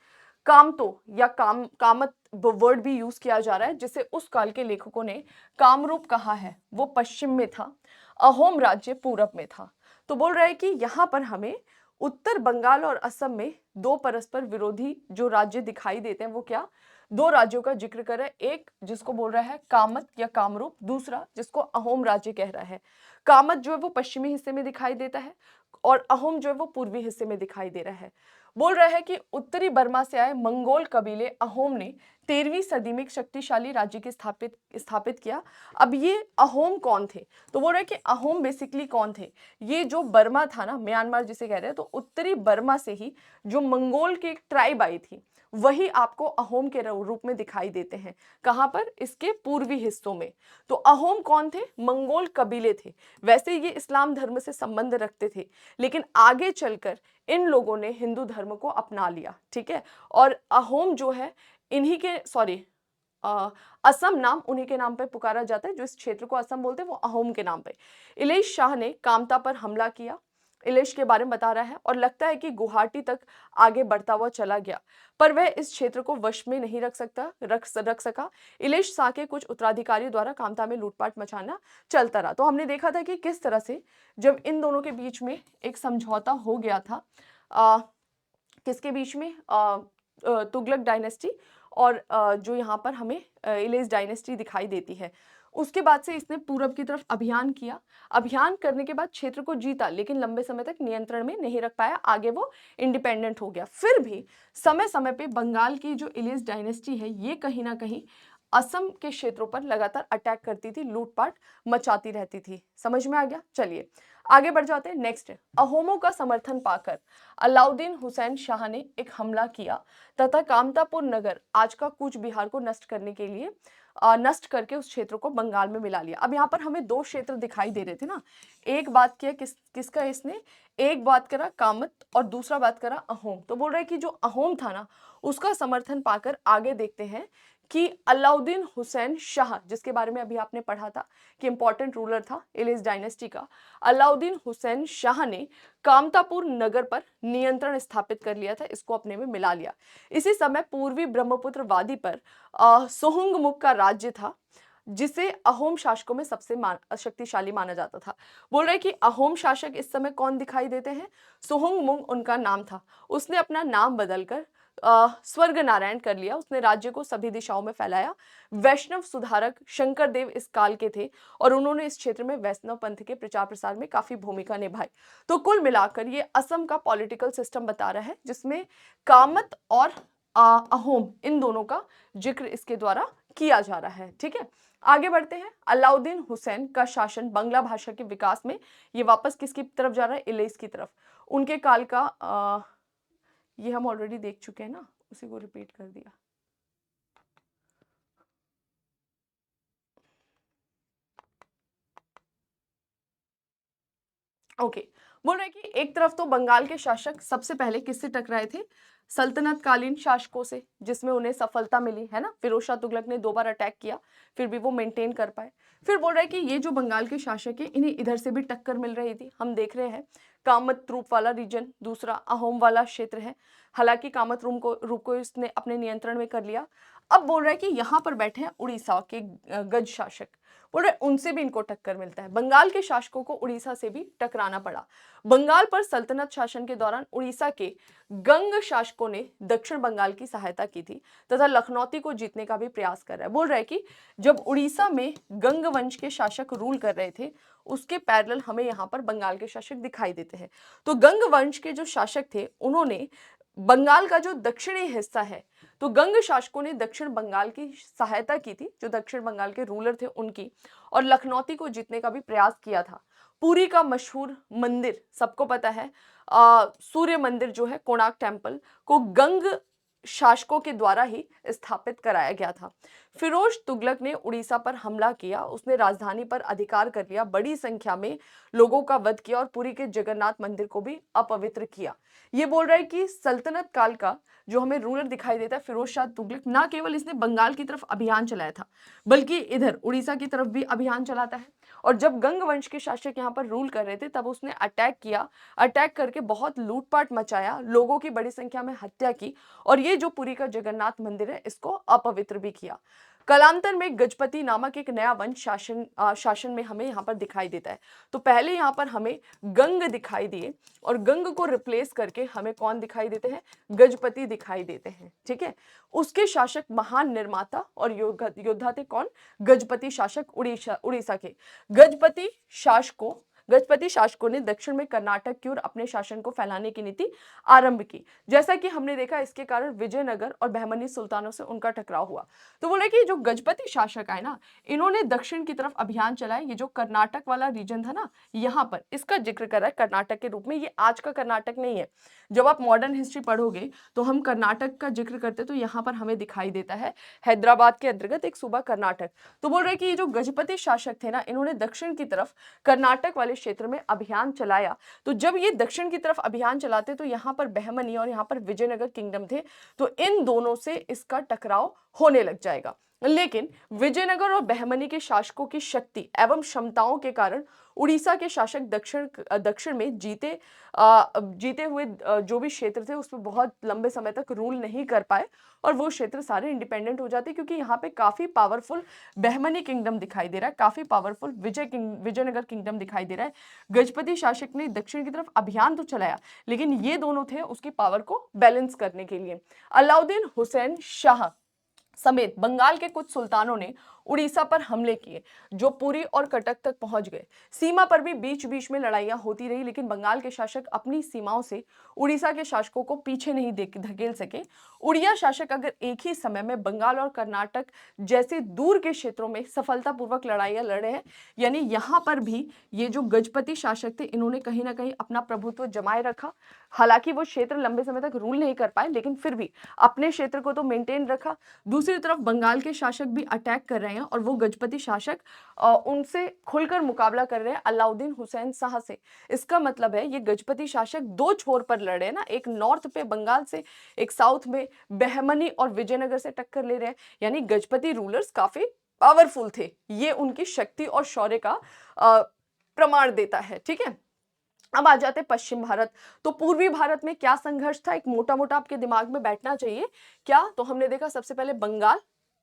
कामतो या कामत वर्ड भी यूज किया जा रहा है, जिसे उस काल के लेखकों ने कामरूप कहा है, वो पश्चिम में था, अहोम राज्य पूरब में था। तो बोल रहा है कि यहाँ पर हमें उत्तर बंगाल और असम में दो परस्पर विरोधी जो राज्य दिखाई देते हैं वो क्या, दो राज्यों का जिक्र कर रहा है। एक जिसको बोल रहा है कामत या कामरूप, दूसरा जिसको अहोम राज्य कह रहा है। कामत जो है वो पश्चिमी हिस्से में दिखाई देता है और अहोम जो है वो पूर्वी हिस्से में दिखाई दे रहा है। बोल रहा है कि उत्तरी बर्मा से आए मंगोल कबीले अहोम ने 13वीं सदी में एक शक्तिशाली राज्य के स्थापित किया। अब ये अहोम कौन थे, तो बोल रहा है कि अहोम बेसिकली कौन थे, ये जो बर्मा था ना, म्यांमार जिसे कह रहे हैं, तो उत्तरी बर्मा से ही जो मंगोल की एक ट्राइब आई थी वही आपको अहोम के रूप में दिखाई देते हैं। कहां पर, इसके पूर्वी हिस्सों में। तो अहोम कौन थे, मंगोल कबीले थे। वैसे ये इस्लाम धर्म से संबंध रखते थे, लेकिन आगे चलकर इन लोगों ने हिंदू धर्म को अपना लिया। ठीक है। और अहोम जो है इन्हीं के असम नाम उन्हीं के नाम पे पुकारा जाता है, जो इस क्षेत्र को असम बोलते हैं वो अहोम के नाम पे। इलेश शाह ने कामता पर हमला किया, इलेश के बारे में बता रहा है, और लगता है कि गुवाहाटी तक आगे बढ़ता हुआ चला गया, पर वह इस क्षेत्र को वश में नहीं रख सका। इलेश शाह के कुछ उत्तराधिकारियों द्वारा कामता में लूटपाट मचाना चलता रहा। तो हमने देखा था कि किस तरह से जब इन दोनों के बीच में एक समझौता हो गया था, किसके बीच में, तुगलक डायनेस्टी और जो यहाँ पर हमें इलेश डायनेस्टी दिखाई देती है। उसके बाद से इसने पूरब की तरफ अभियान किया। अभियान करने के बाद क्षेत्र को जीता, लेकिन लंबे समय तक नियंत्रण में नहीं रख पाया, आगे वो इंडिपेंडेंट हो गया। फिर भी समय समय पे बंगाल की जो इलियस डायनेस्टी है ये कहीं ना कहीं असम के क्षेत्रों पर लगातार अटैक करती थी, लूटपाट मचाती रहती थी। समझ में आ गया। चलिए आगे बढ़ जाते हैं। नेक्स्ट, अहोमों का समर्थन पाकर अलाउद्दीन हुसैन शाह ने एक हमला किया तथा कामतापुर नगर, आज का कूच बिहार को नष्ट करके उस क्षेत्र को बंगाल में मिला लिया। अब यहाँ पर हमें दो क्षेत्र दिखाई दे रहे थे ना, एक बात किया किसका इसने, एक बात करा कामत और दूसरा बात करा अहोम। तो बोल रहा है कि जो अहोम था ना उसका समर्थन पाकर आगे देखते हैं कि अलाउद्दीन हुसैन शाह, जिसके बारे में अभी आपने पढ़ा था कि इंपॉर्टेंट रूलर था इलिस डायनेस्टी का, अलाउद्दीन हुसैन शाह ने कामतापुर नगर पर नियंत्रण स्थापित कर लिया था, इसको अपने में मिला लिया। इसी समय पूर्वी ब्रह्मपुत्र वादी पर सोहुंगमुख का राज्य था, जिसे अहोम शासकों में सबसे शक्तिशाली माना जाता था। बोल रहे कि अहोम शासक इस समय कौन दिखाई देते हैं, सोहुंगमुंग उनका नाम था। उसने अपना नाम बदलकर स्वर्ग नारायण कर लिया। उसने राज्य को सभी दिशाओं में फैलाया। वैष्णव सुधारक शंकर देव इस काल के थे और उन्होंने इस क्षेत्र में वैष्णव पंथ के प्रचार प्रसार में काफी भूमिका निभाई। तो कुल मिलाकर ये असम का पॉलिटिकल सिस्टम बता रहा है, जिसमें कामत और अहोम इन दोनों का जिक्र इसके द्वारा किया जा रहा है। ठीक है, आगे बढ़ते हैं। अलाउद्दीन हुसैन का शासन बांग्ला भाषा के विकास में ये वापस किसकी तरफ जा रहा है, इलेस की तरफ। उनके काल का ये हम ऑलरेडी देख चुके हैं ना, उसी को रिपीट कर दिया। ओके, बोल रहे कि एक तरफ तो बंगाल के शासक सबसे पहले किससे टकराए थे, सल्तनत कालीन शासकों से, जिसमें उन्हें सफलता मिली है ना। फिरोज शाह तुगलक ने 2 बार अटैक किया, फिर भी वो मेंटेन कर पाए। फिर बोल रहे कि ये जो बंगाल के शासक है इन्हें इधर से भी टक्कर मिल रही थी। हम देख रहे हैं कामत रूप वाला रीजन, दूसरा अहोम वाला क्षेत्र है। हालांकि कामत रूप को इसने अपने नियंत्रण में कर लिया। अब बोल रहा है कि यहाँ पर बैठे हैं उड़ीसा के गज शासक, बोल रहे उनसे भी इनको टक्कर मिलता है। बंगाल के शासकों को उड़ीसा से भी टकराना पड़ा। बंगाल पर सल्तनत शासन के दौरान उड़ीसा के गंग शासकों ने दक्षिण बंगाल की सहायता की थी तथा लखनौती को जीतने का भी प्रयास कर रहा है। बोल रहा है कि जब उड़ीसा में गंग वंश के शासक रूल कर रहे थे, उसके पैरेलल हमें यहाँ पर बंगाल के शासक दिखाई देते हैं। तो गंग वंश के जो शासक थे उन्होंने बंगाल का जो दक्षिणी हिस्सा है, तो गंग शासकों ने दक्षिण बंगाल की सहायता की थी, जो दक्षिण बंगाल के रूलर थे उनकी, और लखनौती को जीतने का भी प्रयास किया था। पुरी का मशहूर मंदिर सबको पता है, सूर्य मंदिर जो है कोणार्क टेम्पल को गंग शासकों के द्वारा ही स्थापित कराया गया था। फिरोज तुगलक ने उड़ीसा पर हमला किया, उसने राजधानी पर अधिकार कर लिया, बड़ी संख्या में लोगों का वध किया और पुरी के जगन्नाथ मंदिर को भी अपवित्र किया। ये बोल रहा है कि सल्तनत काल का जो हमें रूलर दिखाई देता है फिरोज शाह तुगलक, ना केवल इसने बंगाल की तरफ अभियान चलाया था बल्कि इधर उड़ीसा की तरफ भी अभियान चलाता है। और जब गंग वंश के शासक यहाँ पर रूल कर रहे थे तब उसने अटैक किया, अटैक करके बहुत लूटपाट मचाया, लोगों की बड़ी संख्या में हत्या की और ये जो पुरी का जगन्नाथ मंदिर है इसको अपवित्र भी किया। कालांतर में गजपति नामक एक नया वंश शासन में हमें यहाँ पर दिखाई देता है। तो पहले यहाँ पर हमें गंग दिखाई दिए और गंग को रिप्लेस करके हमें कौन दिखाई देते हैं, गजपति दिखाई देते हैं। ठीक है, उसके शासक महान निर्माता और योद्धा थे कौन, गजपति शासक उड़ीसा के। गजपति शासकों ने दक्षिण में कर्नाटक की ओर अपने शासन को फैलाने की नीति आरंभ की। जैसा कि हमने देखा इसके कारण विजयनगर और बहमनी सुल्तानों से उनका टकराव हुआ। तो बोले कि जो गजपति शासक आए ना, इन्होंने दक्षिण की तरफ अभियान चलाए। ये जो कर्नाटक वाला रीजन था ना, यहाँ पर इसका जिक्र कर रहा है कर्नाटक के रूप में। ये आज का कर्नाटक नहीं है। जब आप मॉडर्न हिस्ट्री पढ़ोगे तो हम कर्नाटक का जिक्र करते तो यहाँ पर हमें दिखाई देता है हैदराबाद के अंतर्गत एक सूबा कर्नाटक। तो बोल रहे कि ये जो गजपति शासक थे ना, इन्होंने दक्षिण की तरफ कर्नाटक वाले क्षेत्र में अभियान चलाया। तो जब ये दक्षिण की तरफ अभियान चलाते तो यहाँ पर बहमनी और यहाँ पर विजयनगर किंगडम थे, तो इन दोनों से इसका टकराव होने लग जाएगा। लेकिन विजयनगर और बहमनी के शासकों की शक्ति एवं क्षमताओं के कारण उड़ीसा के शासक दक्षिण में जीते हुए जो भी क्षेत्र थे उसमें बहुत लंबे समय तक रूल नहीं कर पाए और वो क्षेत्र सारे इंडिपेंडेंट हो जाते, क्योंकि यहाँ पे काफी पावरफुल बहमनी किंगडम दिखाई दे रहा है, काफी पावरफुल विजयनगर किंगडम दिखाई दे रहा है। गजपति शासक ने दक्षिण की तरफ अभियान तो चलाया, लेकिन ये दोनों थे उसकी पावर को बैलेंस करने के लिए। अलाउद्दीन हुसैन शाह समेत बंगाल के कुछ सुल्तानों ने उड़ीसा पर हमले किए, जो पुरी और कटक तक पहुंच गए। सीमा पर भी बीच बीच में लड़ाइयां होती रही, लेकिन बंगाल के शासक अपनी सीमाओं से उड़ीसा के शासकों को पीछे नहीं धकेल सके। उड़िया शासक अगर एक ही समय में बंगाल और कर्नाटक जैसे दूर के क्षेत्रों में सफलतापूर्वक लड़ाइयां लड़े हैं, यानी यहां पर भी ये जो गजपति शासक थे इन्होंने कहीं ना कहीं अपना प्रभुत्व जमाए रखा। हालांकि वो क्षेत्र लंबे समय तक रूल नहीं कर पाए, लेकिन फिर भी अपने क्षेत्र को तो मेंटेन रखा। दूसरी तरफ बंगाल के शासक भी अटैक कर रहे रहे हैं और वो गजपति शासक उनसे खुलकर मुकाबला कर रहे हैं अलाउद्दीन हुसैन शाह से। इसका मतलब है ये गजपति शासक दो छोर पर लड़ रहे हैं ना, एक नॉर्थ पे बंगाल से, एक साउथ में बहमनी और विजयनगर से टक्कर ले रहे हैं। यानी गजपति रूलर्स काफी पावरफुल थे, ये उनकी शक्ति और शौर्य का प्रमाण देता है। ठीक है, अब आ जाते पश्चिम भारत। तो पूर्वी भारत में क्या संघर्ष था, एक मोटा मोटा आपके दिमाग में बैठना चाहिए। क्या, तो हमने देखा सबसे पहले बंगाल,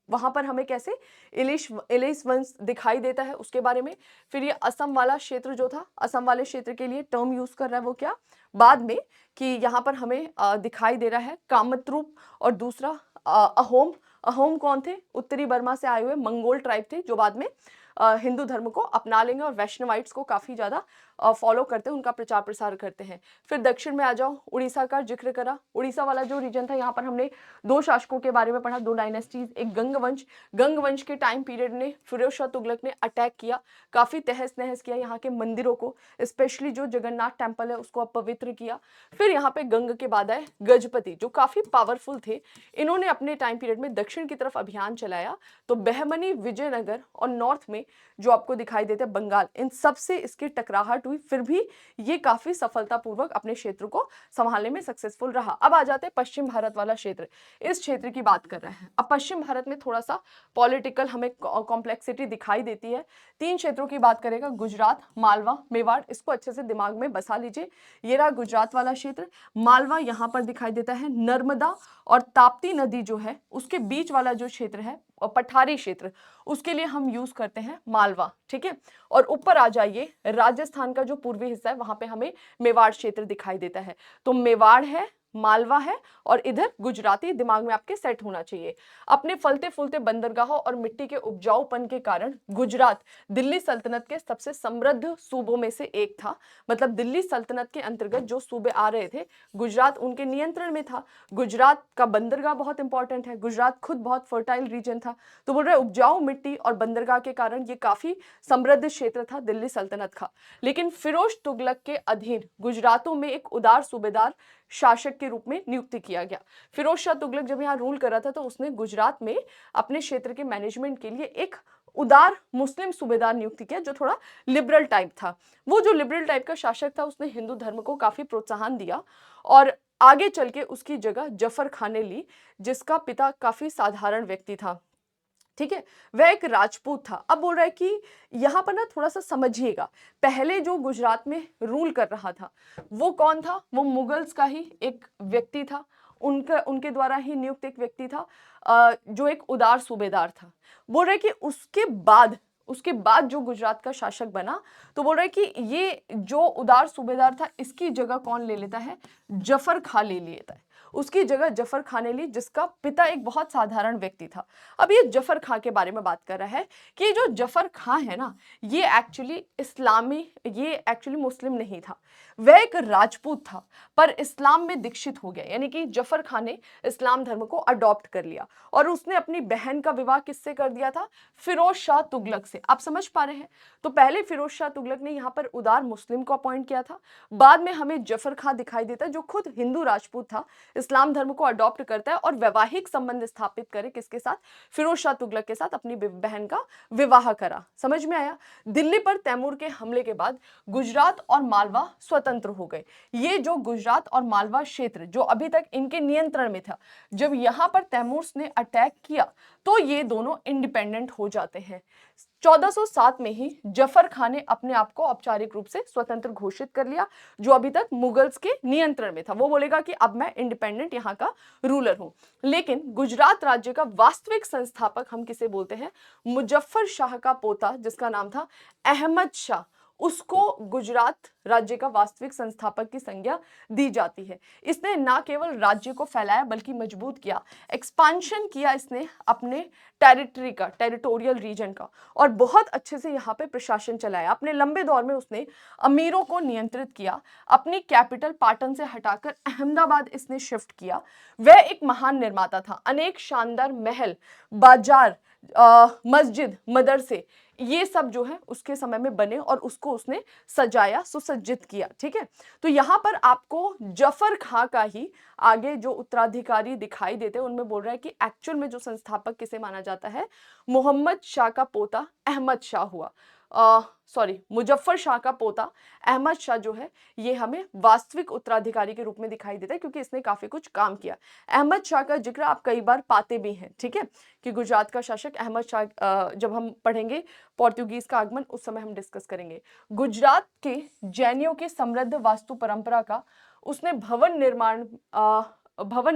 वहां पर हमें कैसे इलिश वंश दिखाई देता है उसके बारे में। फिर ये असम वाला क्षेत्र जो था, असम वाले क्षेत्र के लिए टर्म यूज कर रहा है वो क्या, बाद में कि यहाँ पर हमें दिखाई दे रहा है कामत्रुप, और दूसरा अहोम। अहोम कौन थे, उत्तरी बर्मा से आए हुए मंगोल ट्राइब थे जो बाद में हिंदू धर्म को अपना लेंगे और वैष्णवाइट्स को काफी ज्यादा फॉलो करते हैं, उनका प्रचार प्रसार करते हैं। फिर दक्षिण में आ जाओ, उड़ीसा का जिक्र करा। उड़ीसा वाला जो रीजन था, यहाँ पर हमने दो शासकों के बारे में पढ़ा, दो डायनेस्टीज, एक गंग वंश। गंग वंश के टाइम पीरियड ने फिरोज शाह तुगलक ने अटैक किया, काफी तहस नहस किया यहाँ के मंदिरों को, स्पेशली जो जगन्नाथ टेम्पल है उसको अपवित्र किया। फिर यहाँ पे गंग के बाद आए गजपति जो काफी पावरफुल थे, इन्होंने अपने टाइम पीरियड में दक्षिण की तरफ अभियान चलाया। तो बहमनी, विजयनगर और नॉर्थ में जो आपको दिखाई देते हैं बंगाल, इन सब से इसकी टकराहट हुई, फिर भी ये काफी सफलतापूर्वक अपने क्षेत्र को संभालने में सक्सेसफुल रहा। अब आ जाते हैं पश्चिम भारत वाला क्षेत्र, इस क्षेत्र की बात कर रहे हैं। अब पश्चिम भारत में थोड़ा सा पॉलिटिकल हमें कॉम्प्लेक्सिटी दिखाई देती है। तीन क्षेत्रों की बात करेगा, गुजरात, मालवा, मेवाड़, इसको अच्छे से दिमाग में बसा लीजिए। ये रहा गुजरात वाला क्षेत्र। मालवा यहाँ पर दिखाई देता है, नर्मदा और ताप्ती नदी जो है उसके बीच वाला जो क्षेत्र है, पठारी क्षेत्र, उसके लिए हम यूज करते हैं मालवा। ठीक है, और ऊपर आ जाइए, राजस्थान का जो पूर्वी हिस्सा है वहां पे हमें मेवाड़ क्षेत्र दिखाई देता है। तो मेवाड़ है, मालवा है और इधर गुजराती दिमाग में आपके सेट होना चाहिए। अपने फलते फूलते बंदरगाहों और मिट्टी के उपजाऊपन के कारण गुजरात दिल्ली सल्तनत के सबसे समृद्ध सूबों में से एक था। मतलब दिल्ली सल्तनत के अंतर्गत जो सूबे आ रहे थे, गुजरात उनके नियंत्रण में था। गुजरात का बंदरगाह बहुत इंपॉर्टेंट है, गुजरात खुद बहुत फर्टाइल रीजन था। तो बोल रहे उपजाऊ मिट्टी और बंदरगाह के कारण ये काफी समृद्ध क्षेत्र था दिल्ली सल्तनत का। लेकिन फिरोज तुगलक के अधीन गुजरातों में एक उदार सूबेदार शासक के रूप में नियुक्ति किया गया। फिरोज शाह तुगलक जब यहाँ रूल कर रहा था तो उसने गुजरात में अपने क्षेत्र के मैनेजमेंट के लिए एक उदार मुस्लिम सूबेदार नियुक्ति किया जो थोड़ा लिबरल टाइप था। वो जो लिबरल टाइप का शासक था उसने हिंदू धर्म को काफी प्रोत्साहन दिया और आगे चल के उसकी जगह जफर खान ने ली, जिसका पिता काफी साधारण व्यक्ति था। ठीक है, वह एक राजपूत था। अब बोल रहा है कि यहाँ पर ना थोड़ा सा समझिएगा, पहले जो गुजरात में रूल कर रहा था वो कौन था, वो मुगल्स का ही एक व्यक्ति था, उनके द्वारा ही नियुक्त एक व्यक्ति था जो एक उदार सूबेदार था। बोल रहे कि उसके बाद जो गुजरात का शासक बना, तो बोल रहे कि ये जो उदार सूबेदार था इसकी जगह कौन ले लेता है, जफर खां ले लेता है। उसकी जगह जफर खां ने ली, जिसका पिता एक बहुत साधारण व्यक्ति था। अब ये जफर खां के बारे में बात कर रहा है कि जो जफर खां है ना, ये एक्चुअली मुस्लिम नहीं था, वह एक राजपूत था पर इस्लाम में दीक्षित हो गया। यानी कि जफर खां ने इस्लाम धर्म को अडॉप्ट कर लिया और उसने अपनी बहन का विवाह किससे कर दिया था, फिरोज शाह तुगलक से। आप समझ पा रहे हैं, तो पहले फिरोज शाह तुगलक ने यहाँ पर उदार मुस्लिम को अपॉइंट किया था, बाद में हमें जफर खां दिखाई देता है जो खुद हिंदू राजपूत था, इस्लाम धर्म को अडॉप्ट करता है और वैवाहिक संबंध स्थापित करे किसके साथ, फिरोज शाह तुगलक के साथ अपनी बहन का विवाह करा। समझ में आया। दिल्ली पर तैमूर के हमले के बाद गुजरात और मालवा स्वतंत्र हो गए। ये जो गुजरात और मालवा क्षेत्र जो अभी तक इनके नियंत्रण में था, जब यहां पर तैमूर ने अटैक किया तो ये दोनों इंडिपेंडेंट हो जाते हैं। 1407 में ही जफर खां ने अपने आप को औपचारिक रूप से स्वतंत्र घोषित कर लिया, जो अभी तक मुगल्स के नियंत्रण में था। वो बोलेगा कि अब मैं इंडिपेंडेंट यहाँ का रूलर हूं। लेकिन गुजरात राज्य का वास्तविक संस्थापक हम किसे बोलते हैं, मुजफ्फर शाह का पोता जिसका नाम था अहमद शाह, उसको गुजरात राज्य का वास्तविक संस्थापक की संज्ञा दी जाती है। इसने ना केवल राज्य को फैलाया बल्कि मजबूत किया, एक्सपांशन किया इसने अपने टेरिटरी का, टेरिटोरियल रीजन का, और बहुत अच्छे से यहाँ पे प्रशासन चलाया। अपने लंबे दौर में उसने अमीरों को नियंत्रित किया, अपनी कैपिटल पाटन से हटाकर अहमदाबाद इसने शिफ्ट किया। वह एक महान निर्माता था, अनेक शानदार महल, बाजार, मस्जिद, मदरसे, ये सब जो है उसके समय में बने और उसको उसने सजाया, सुसज्जित किया। ठीक है, तो यहाँ पर आपको जफर खां का ही आगे जो उत्तराधिकारी दिखाई देते हैं उनमें बोल रहा है कि एक्चुअल में जो संस्थापक किसे माना जाता है, मोहम्मद शाह का पोता अहमद शाह हुआ। मुजफ्फर शाह का पोता अहमद शाह जो है ये हमें वास्तविक उत्तराधिकारी के रूप में दिखाई देता है, क्योंकि इसने काफी कुछ काम किया। अहमद शाह का जिक्र आप कई बार पाते भी हैं। ठीक है, कि गुजरात का शासक अहमद शाह, जब हम पढ़ेंगे पोर्तुगीज का आगमन उस समय हम डिस्कस करेंगे। गुजरात के जैनियों के समृद्ध वास्तु परंपरा का उसने भवन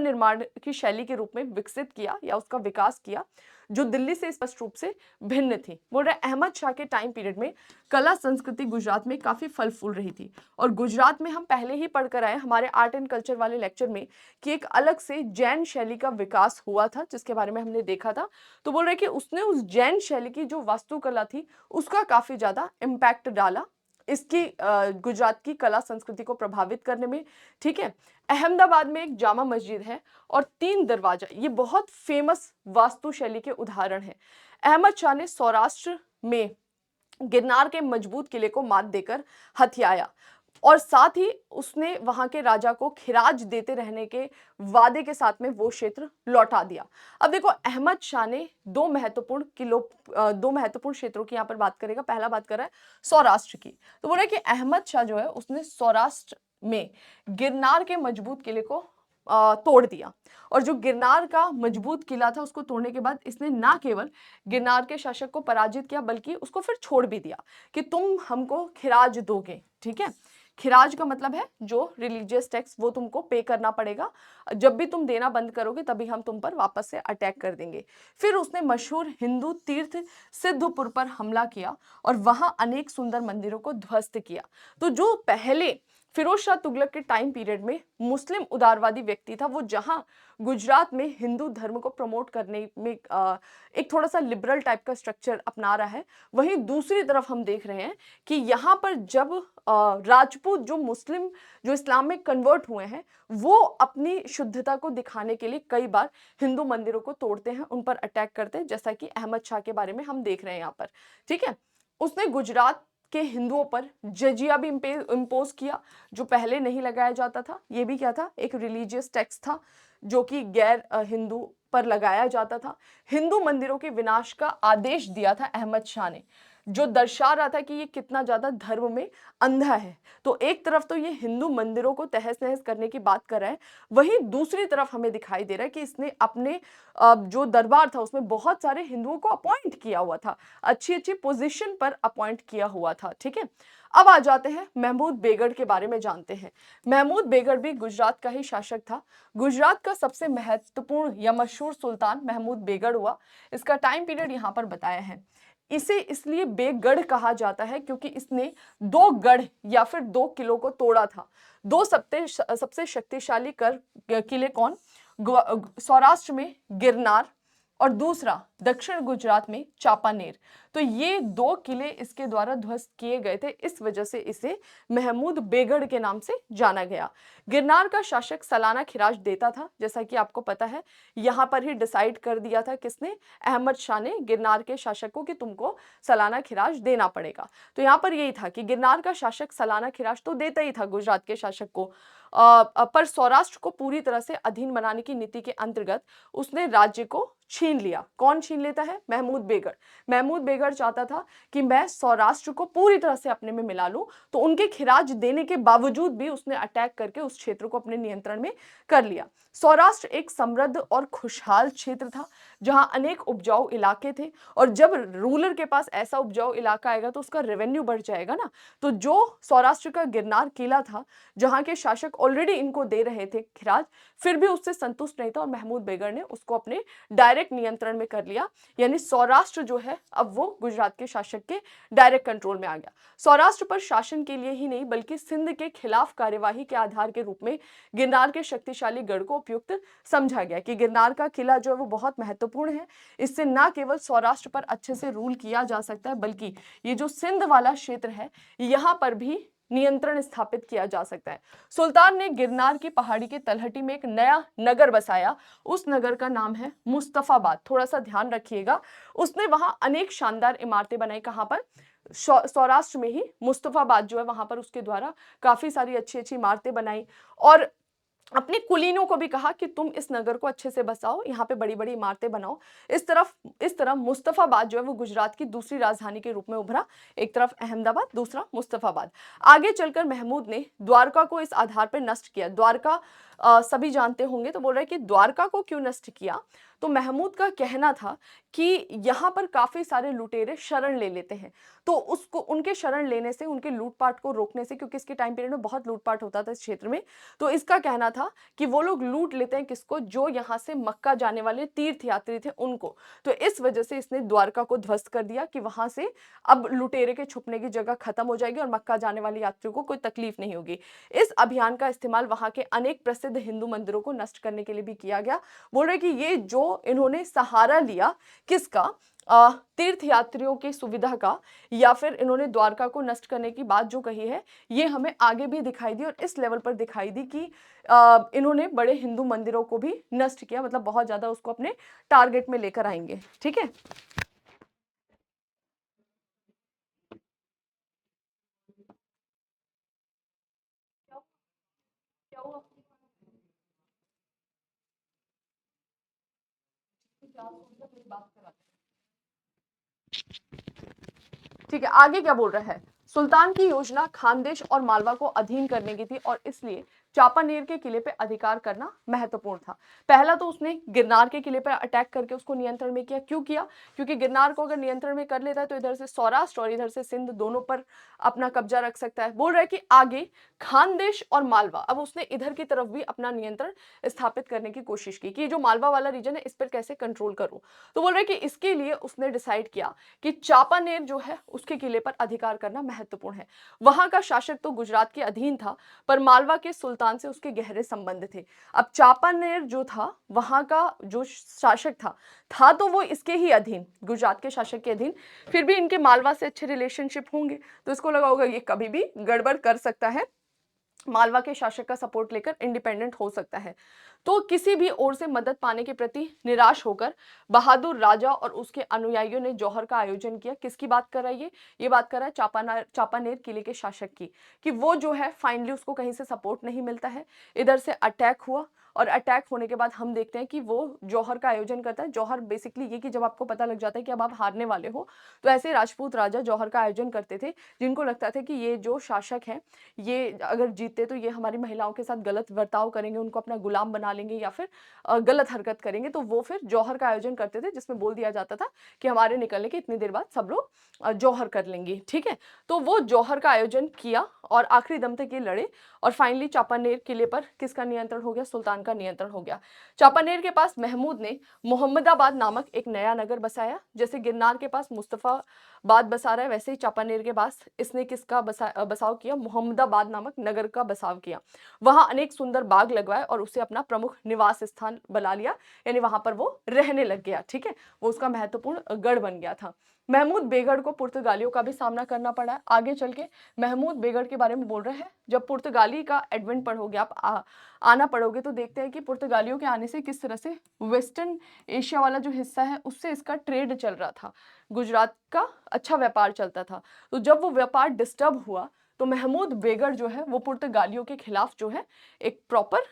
निर्माण की शैली के रूप में विकसित किया या उसका विकास किया, जो दिल्ली से स्पष्ट रूप से भिन्न थी। बोल रहे अहमद शाह के टाइम पीरियड में कला संस्कृति गुजरात में काफी फल फूल रही थी। और गुजरात में हम पहले ही पढ़कर आए हमारे आर्ट एंड कल्चर वाले लेक्चर में कि एक अलग से जैन शैली का विकास हुआ था, जिसके बारे में हमने देखा था। तो बोल रहे कि उसने उस जैन शैली की जो वास्तुकला थी उसका काफी ज्यादा इम्पैक्ट डाला इसकी गुजरात की कला संस्कृति को प्रभावित करने में। ठीक है, अहमदाबाद में एक जामा मस्जिद है और 3 दरवाजा, ये बहुत फेमस वास्तु शैली के उदाहरण हैं। अहमद शाह ने सौराष्ट्र में गिरनार के मजबूत किले को मात देकर हथियाया और साथ ही उसने वहां के राजा को खिराज देते रहने के वादे के साथ में वो क्षेत्र लौटा दिया। अब देखो अहमद शाह ने दो महत्वपूर्ण क्षेत्रों की यहाँ पर बात करेगा। पहला बात कर रहा है सौराष्ट्र की, तो बोल रहा है कि अहमद शाह जो है उसने सौराष्ट्र में गिरनार के मजबूत किले को तोड़ दिया। और जो गिरनार का मजबूत किला था उसको तोड़ने के बाद इसने ना केवल गिरनार के शासक को पराजित किया बल्कि उसको फिर छोड़ भी दिया कि तुम हमको खिराज दोगे। ठीक है, खिराज का मतलब है जो रिलीजियस टैक्स, वो तुमको पे करना पड़ेगा। जब भी तुम देना बंद करोगे तभी हम तुम पर वापस से अटैक कर देंगे। फिर उसने मशहूर हिंदू तीर्थ सिद्धपुर पर हमला किया और वहां अनेक सुंदर मंदिरों को ध्वस्त किया। तो जो पहले फिरोज शाह तुगलक के टाइम पीरियड में मुस्लिम उदारवादी व्यक्ति था, वो जहां गुजरात में हिंदू धर्म को प्रमोट करने में एक थोड़ा सा लिबरल टाइप का स्ट्रक्चर अपना रहा है, वहीं दूसरी तरफ हम देख रहे हैं कि यहाँ पर जब राजपूत जो इस्लाम में कन्वर्ट हुए हैं, वो अपनी शुद्धता को दिखाने के लिए कई बार हिंदू मंदिरों को तोड़ते हैं, उन पर अटैक करते हैं, जैसा कि अहमद शाह के बारे में हम देख रहे हैं यहाँ पर। ठीक है, उसने गुजरात के हिंदुओं पर जजिया भी इम्पोज किया, जो पहले नहीं लगाया जाता था। ये भी क्या था, एक रिलीजियस टैक्स था जो कि गैर हिंदू पर लगाया जाता था। हिंदू मंदिरों के विनाश का आदेश दिया था अहमद शाह ने, जो दर्शा रहा था कि ये कितना ज्यादा धर्म में अंधा है। तो एक तरफ तो ये हिंदू मंदिरों को तहस नहस करने की बात कर रहा है, वहीं दूसरी तरफ हमें दिखाई दे रहा है कि इसने अपने जो दरबार था उसमें बहुत सारे हिंदुओं को अपॉइंट किया हुआ था, अच्छी अच्छी पोजीशन पर अपॉइंट किया हुआ था। ठीक है, अब आ जाते हैं महमूद बेगड़ के बारे में जानते हैं। महमूद बेगड़ भी गुजरात का ही शासक था। गुजरात का सबसे महत्वपूर्ण या मशहूर सुल्तान महमूद बेगड़ हुआ। इसका टाइम पीरियड यहाँ पर बताया है। इसे इसलिए बेगढ़ कहा जाता है क्योंकि इसने 2 गढ़ या फिर 2 किलों को तोड़ा था। 2 सबसे शक्तिशाली किले कौन, सौराष्ट्र में गिरनार और दूसरा दक्षिण गुजरात में चापानेर। तो ये 2 किले इसके द्वारा ध्वस्त किए गए थे, इस वजह से इसे महमूद बेगढ़ के नाम से जाना गया। गिरनार का शासक सालाना खिराज देता था, जैसा कि आपको पता है। यहाँ पर ही डिसाइड कर दिया था किसने, अहमद शाह ने गिरनार के शासक को कि तुमको सालाना खिराज देना पड़ेगा। तो यहाँ पर यही था कि गिरनार का शासक सालाना खिराज तो देता ही था गुजरात के शासक को, पर सौराष्ट्र को पूरी तरह से अधीन बनाने की नीति के अंतर्गत उसने राज्य को छीन लिया। कौन छीन लेता है, महमूद बेगढ़। महमूद बेगढ़ चाहता था कि मैं सौराष्ट्र को पूरी तरह से अपने में मिला लूं, तो उनके खिराज देने के बावजूद भी उसने अटैक करके उस क्षेत्र को अपने नियंत्रण में कर लिया। सौराष्ट्र एक समृद्ध और खुशहाल क्षेत्र था जहां अनेक उपजाऊ इलाके थे, और जब रूलर के पास ऐसा उपजाऊ इलाका आएगा तो उसका रेवेन्यू बढ़ जाएगा ना। तो जो सौराष्ट्र का गिरनार किला था, जहां के शासक ऑलरेडी इनको दे रहे थे खिराज, फिर भी उससे संतुष्ट नहीं था और महमूद बेगढ़ ने उसको अपने डायरेक्ट नियंत्रण में कर लिया। यानी सौराष्ट्र जो है अब वो गुजरात के शासक के डायरेक्ट कंट्रोल में आ गया। सौराष्ट्र पर शासन के लिए ही नहीं बल्कि सिंध के खिलाफ कार्यवाही के आधार के रूप में गिरनार के शक्तिशाली गढ़ को उपयुक्त समझा गया कि गिरनार का किला जो है वो बहुत महत्वपूर्ण है। इससे न केवल सौराष्ट्र पर अच्छे से रूल किया जा सकता है, बल्कि ये जो सिंध वाला क्षेत्र है यहाँ पर भी नियंत्रण स्थापित किया जा सकता है। सुल्तान ने गिरनार की पहाड़ी के तलहटी में एक नया नगर बसाया। उस नगर का नाम है मुस्तफाबाद। थोड़ा सा ध्यान रखिएगा, उसने वहां अनेक शानदार इमारतें बनाई। कहां पर? सौराष्ट्र में ही मुस्तफाबाद जो है वहां पर उसके द्वारा काफी सारी अच्छी अच्छी इमारतें बनाई और अपने कुलीनों को भी कहा कि तुम इस नगर को अच्छे से बसाओ, यहाँ पे बड़ी बड़ी इमारतें बनाओ। इस तरह मुस्तफाबाद जो है वो गुजरात की दूसरी राजधानी के रूप में उभरा। एक तरफ अहमदाबाद, दूसरा मुस्तफाबाद। आगे चलकर महमूद ने द्वारका को इस आधार पर नष्ट किया। द्वारका सभी जानते होंगे, तो बोल रहे हैं कि द्वारका को क्यों नष्ट किया? तो महमूद का कहना था कि यहाँ पर काफी सारे लुटेरे शरण ले लेते हैं, तो उसको उनके शरण लेने से, उनके लूटपाट को रोकने से, क्योंकि इसके टाइम पीरियड में बहुत लूटपाट होता था इस क्षेत्र में, तो इसका कहना था कि वो लोग लूट लेते हैं किसको? जो यहाँ से मक्का जाने वाले तीर्थ यात्री थे उनको। तो इस वजह से इसने द्वारका को ध्वस्त कर दिया कि वहां से अब लुटेरे के छुपने की जगह खत्म हो जाएगी और मक्का जाने वाले यात्रियों को कोई तकलीफ नहीं होगी। इस अभियान का इस्तेमाल वहां के अनेक प्रसिद्ध हिंदू मंदिरों को नष्ट करने के लिए भी किया गया। बोल रहे कि ये जो इन्होंने सहारा लिया किसका? तीर्थ यात्रियों की सुविधा का, या फिर इन्होंने द्वारका को नष्ट करने की बात जो कही है, ये हमें आगे भी दिखाई दी और इस लेवल पर दिखाई दी कि इन्होंने बड़े हिंदू मंदिरों को भी नष्ट किया, मतलब बहुत ज्यादा उसको अपने टारगेट में लेकर आएंगे। ठीक है, क्या हुआ? ठीक है, आगे क्या बोल रहा है? सुल्तान की योजना खानदेश और मालवा को अधीन करने की थी और इसलिए चापानेर के किले पे अधिकार करना महत्वपूर्ण था। पहला तो उसने गिरनार के किले पर अटैक करके उसको नियंत्रण में किया। क्यों किया? क्योंकि गिरनार को अगर नियंत्रण में कर लेता है तो इधर से सौराष्ट्र और इधर से सिंध दोनों पर अपना कब्जा रख सकता है। बोल रहा है कि आगे खानदेश और मालवा, अब उसने इधर की तरफ भी अपना नियंत्रण स्थापित करने की कोशिश की कि जो मालवा वाला रीजन है इस पर कैसे कंट्रोल करूं। तो बोल रहे कि इसके लिए उसने डिसाइड किया कि चापानेर जो है उसके किले पर अधिकार करना महत्वपूर्ण है। वहां का शासक तो गुजरात के अधीन था, पर मालवा के सुल्तान से उसके गहरे संबंध थे। अब चापानेर जो था वहां का जो शासक था तो वो इसके ही अधीन, गुजरात के शासक के अधीन, फिर भी इनके मालवा से अच्छे रिलेशनशिप होंगे, तो इसको लगा होगा ये कभी भी गड़बड़ कर सकता है, मालवा के शासक का सपोर्ट लेकर इंडिपेंडेंट हो सकता है। तो किसी भी ओर से मदद पाने के प्रति निराश होकर बहादुर राजा और उसके अनुयायियों ने जौहर का आयोजन किया। किसकी बात कर रहा है ये बात कर रहा है चापानेर किले के शासक की, कि वो जो है फाइनली उसको कहीं से सपोर्ट नहीं मिलता है, इधर से अटैक हुआ और अटैक होने के बाद हम देखते हैं कि वो जौहर का आयोजन करता है। जौहर बेसिकली ये कि जब आपको पता लग जाता है कि अब आप हारने वाले हो, तो ऐसे राजपूत राजा जौहर का आयोजन करते थे, जिनको लगता था कि ये जो शासक है ये अगर जीतते तो ये हमारी महिलाओं के साथ गलत बर्ताव करेंगे, उनको अपना गुलाम बना लेंगे या फिर गलत हरकत करेंगे। तो वो फिर जौहर का आयोजन करते थे, जिसमें बोल दिया जाता था कि हमारे निकलने के इतनी देर बाद सब लोग जौहर कर लेंगे। ठीक है, तो वो जौहर का आयोजन किया और आखिरी दम तक ये लड़े और फाइनली चापानेर किले पर किसका नियंत्रण हो गया? सुल्तान का नियंत्रण हो गया। चापानेर के पास महमूद ने मोहम्मदाबाद नामक एक नया नगर बसाया। जैसे गिरनार के पास मुस्तफाबाद बसा रहा है, वैसे ही चापानेर के पास इसने किसका बसाव किया? मोहम्मदाबाद नामक नगर का बसाव किया। वहां अनेक सुंदर बाग लगवाए और उसे अपना प्रमुख निवास स्थान बना लिया, यानी वहां पर वो रहने लग गया। ठीक है, वो उसका महत्वपूर्ण गढ़ बन गया था। महमूद बेगढ़ को पुर्तगालियों का भी सामना करना पड़ा है। आगे चल के महमूद बेगढ़ के बारे में बोल रहे हैं। जब पुर्तगाली का एडवेंट पढ़ोगे आप, आना पढ़ोगे, तो देखते हैं कि पुर्तगालियों के आने से किस तरह से वेस्टर्न एशिया वाला जो हिस्सा है उससे इसका ट्रेड चल रहा था, गुजरात का अच्छा व्यापार चलता था। तो जब वो व्यापार डिस्टर्ब हुआ तो महमूद बेगढ़ जो है वो पुर्तगालियों के खिलाफ जो है एक प्रॉपर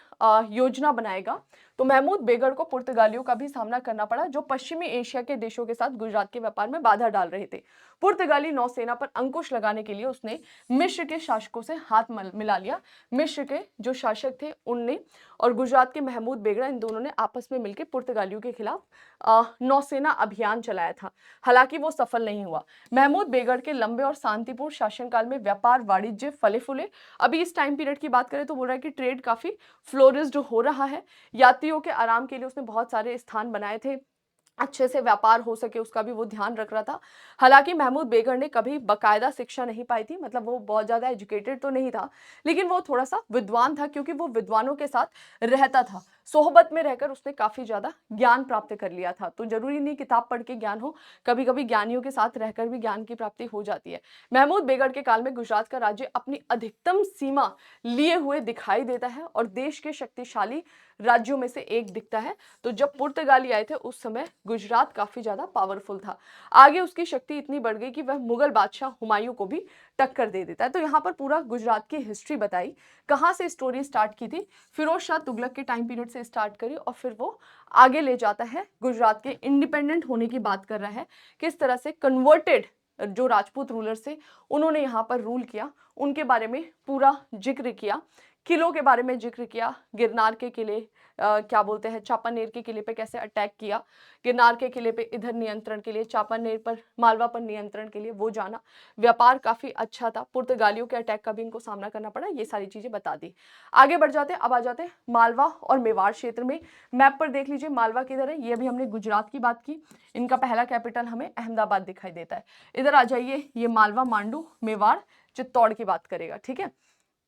योजना बनाएगा। तो महमूद बेगढ़ को पुर्तगालियों का भी सामना करना पड़ा, जो पश्चिमी एशिया के देशों के साथ गुजरात के व्यापार में बाधा डाल रहे थे। पुर्तगाली नौसेना पर अंकुश लगाने के लिए उसने मिस्र के शासकों से हाथ मिला लिया। मिस्र के जो शासक थे उनने और गुजरात के महमूद बेगड़ा, इन दोनों ने आपस में मिलकर पुर्तगालियों के खिलाफ नौसेना अभियान चलाया था। हालांकि वो सफल नहीं हुआ। महमूद बेगड़ के लंबे और शांतिपूर्ण शासनकाल में व्यापार वाणिज्य फले फूले। अभी इस टाइम पीरियड की बात करें तो बोल रहा है कि ट्रेड काफी फ्लोरिस्ड हो रहा है। यात्रियों के आराम के लिए उसने बहुत सारे स्थान बनाए थे, अच्छे से व्यापार हो सके उसका भी वो ध्यान रख रहा था। हालांकि महमूद बेगढ़ ने कभी बकायदा शिक्षा नहीं पाई थी, मतलब वो बहुत ज्यादा एजुकेटेड तो नहीं था, लेकिन वो थोड़ा सा विद्वान था, क्योंकि वो विद्वानों के साथ रहता था। सोहबत में रहकर उसने काफी ज्यादा ज्ञान प्राप्त कर लिया था। तो जरूरी नहीं किताब पढ़ के ज्ञान हो, कभी कभी ज्ञानियों के साथ रहकर भी ज्ञान की प्राप्ति हो जाती है। महमूद बेगड़ के काल में गुजरात का राज्य अपनी अधिकतम सीमा लिए हुए दिखाई देता है और देश के शक्तिशाली राज्यों में से एक दिखता है। तो जब पुर्तगाली आए थे उस समय गुजरात काफी ज्यादा पावरफुल था। आगे उसकी शक्ति इतनी बढ़ गई कि वह मुगल बादशाह हुमायूं को भी टक्कर दे देता है। तो यहाँ पर पूरा गुजरात की हिस्ट्री बताई, कहाँ से स्टोरी स्टार्ट की थी, फिरोज शाह तुगलक के टाइम पीरियड से स्टार्ट करी और फिर वो आगे ले जाता है, गुजरात के इंडिपेंडेंट होने की बात कर रहा है, किस तरह से कन्वर्टेड जो राजपूत रूलर्स थे उन्होंने यहाँ पर रूल किया, उनके बारे में पूरा जिक्र किया, किलों के बारे में जिक्र किया, गिरनार के किले क्या बोलते हैं, चापानेर के किले पे कैसे अटैक किया, गिरनार के किले पे इधर नियंत्रण के लिए, चापानेर पर मालवा पर नियंत्रण के लिए वो जाना, व्यापार काफी अच्छा था, पुर्तगालियों के अटैक का भी इनको सामना करना पड़ा, ये सारी चीजें बता दी। आगे बढ़ जाते, अब आ जाते मालवा और मेवाड़ क्षेत्र में। मैप पर देख लीजिए मालवा किधर है, ये अभी हमने गुजरात की बात की, इनका पहला कैपिटल हमें अहमदाबाद दिखाई देता है। इधर आ जाइए, ये मालवा, मांडू, मेवाड़, चित्तौड़ की बात करेगा, ठीक है।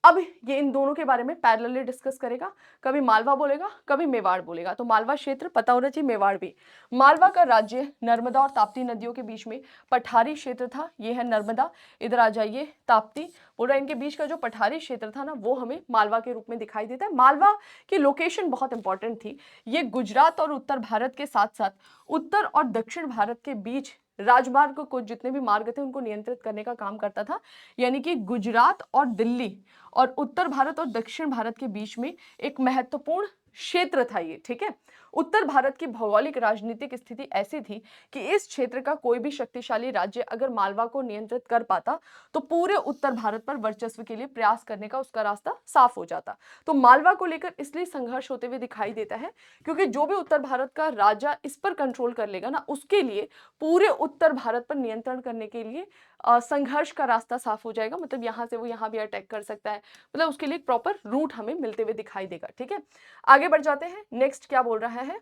अब ये इन दोनों के बारे में पैरेलली डिस्कस करेगा, कभी मालवा बोलेगा कभी मेवाड़ बोलेगा। तो मालवा क्षेत्र पता होना चाहिए, मेवाड़ भी। मालवा का राज्य नर्मदा और ताप्ती नदियों के बीच में पठारी क्षेत्र था, ये है नर्मदा, इधर आ जाइए ताप्ती, पूरा इनके बीच का जो पठारी क्षेत्र था ना वो हमें मालवा के रूप में दिखाई देता है। मालवा की लोकेशन बहुत इंपॉर्टेंट थी, ये गुजरात और उत्तर भारत के साथ साथ उत्तर और दक्षिण भारत के बीच राजमार्ग को, जितने भी मार्ग थे उनको नियंत्रित करने का काम करता था। यानी कि गुजरात और दिल्ली और उत्तर भारत और दक्षिण भारत के बीच में एक महत्वपूर्ण क्षेत्र था ये, ठीक है। उत्तर भारत की भौगोलिक राजनीतिक स्थिति ऐसी थी कि इस क्षेत्र का कोई भी शक्तिशाली राज्य अगर मालवा को नियंत्रित कर पाता तो पूरे उत्तर भारत पर वर्चस्व के लिए प्रयास करने का उसका रास्ता साफ हो जाता। तो मालवा को लेकर इसलिए संघर्ष होते हुए दिखाई देता है क्योंकि जो भी उत्तर भारत का राजा इस पर कंट्रोल कर लेगा ना, उसके लिए पूरे उत्तर भारत पर नियंत्रण करने के लिए संघर्ष का रास्ता साफ हो जाएगा। मतलब यहां से वो यहां भी अटैक कर सकता है, मतलब उसके लिए एक प्रॉपर रूट हमें मिलते हुए दिखाई देगा, ठीक है। आगे बढ़ जाते हैं, नेक्स्ट क्या बोल रहा है।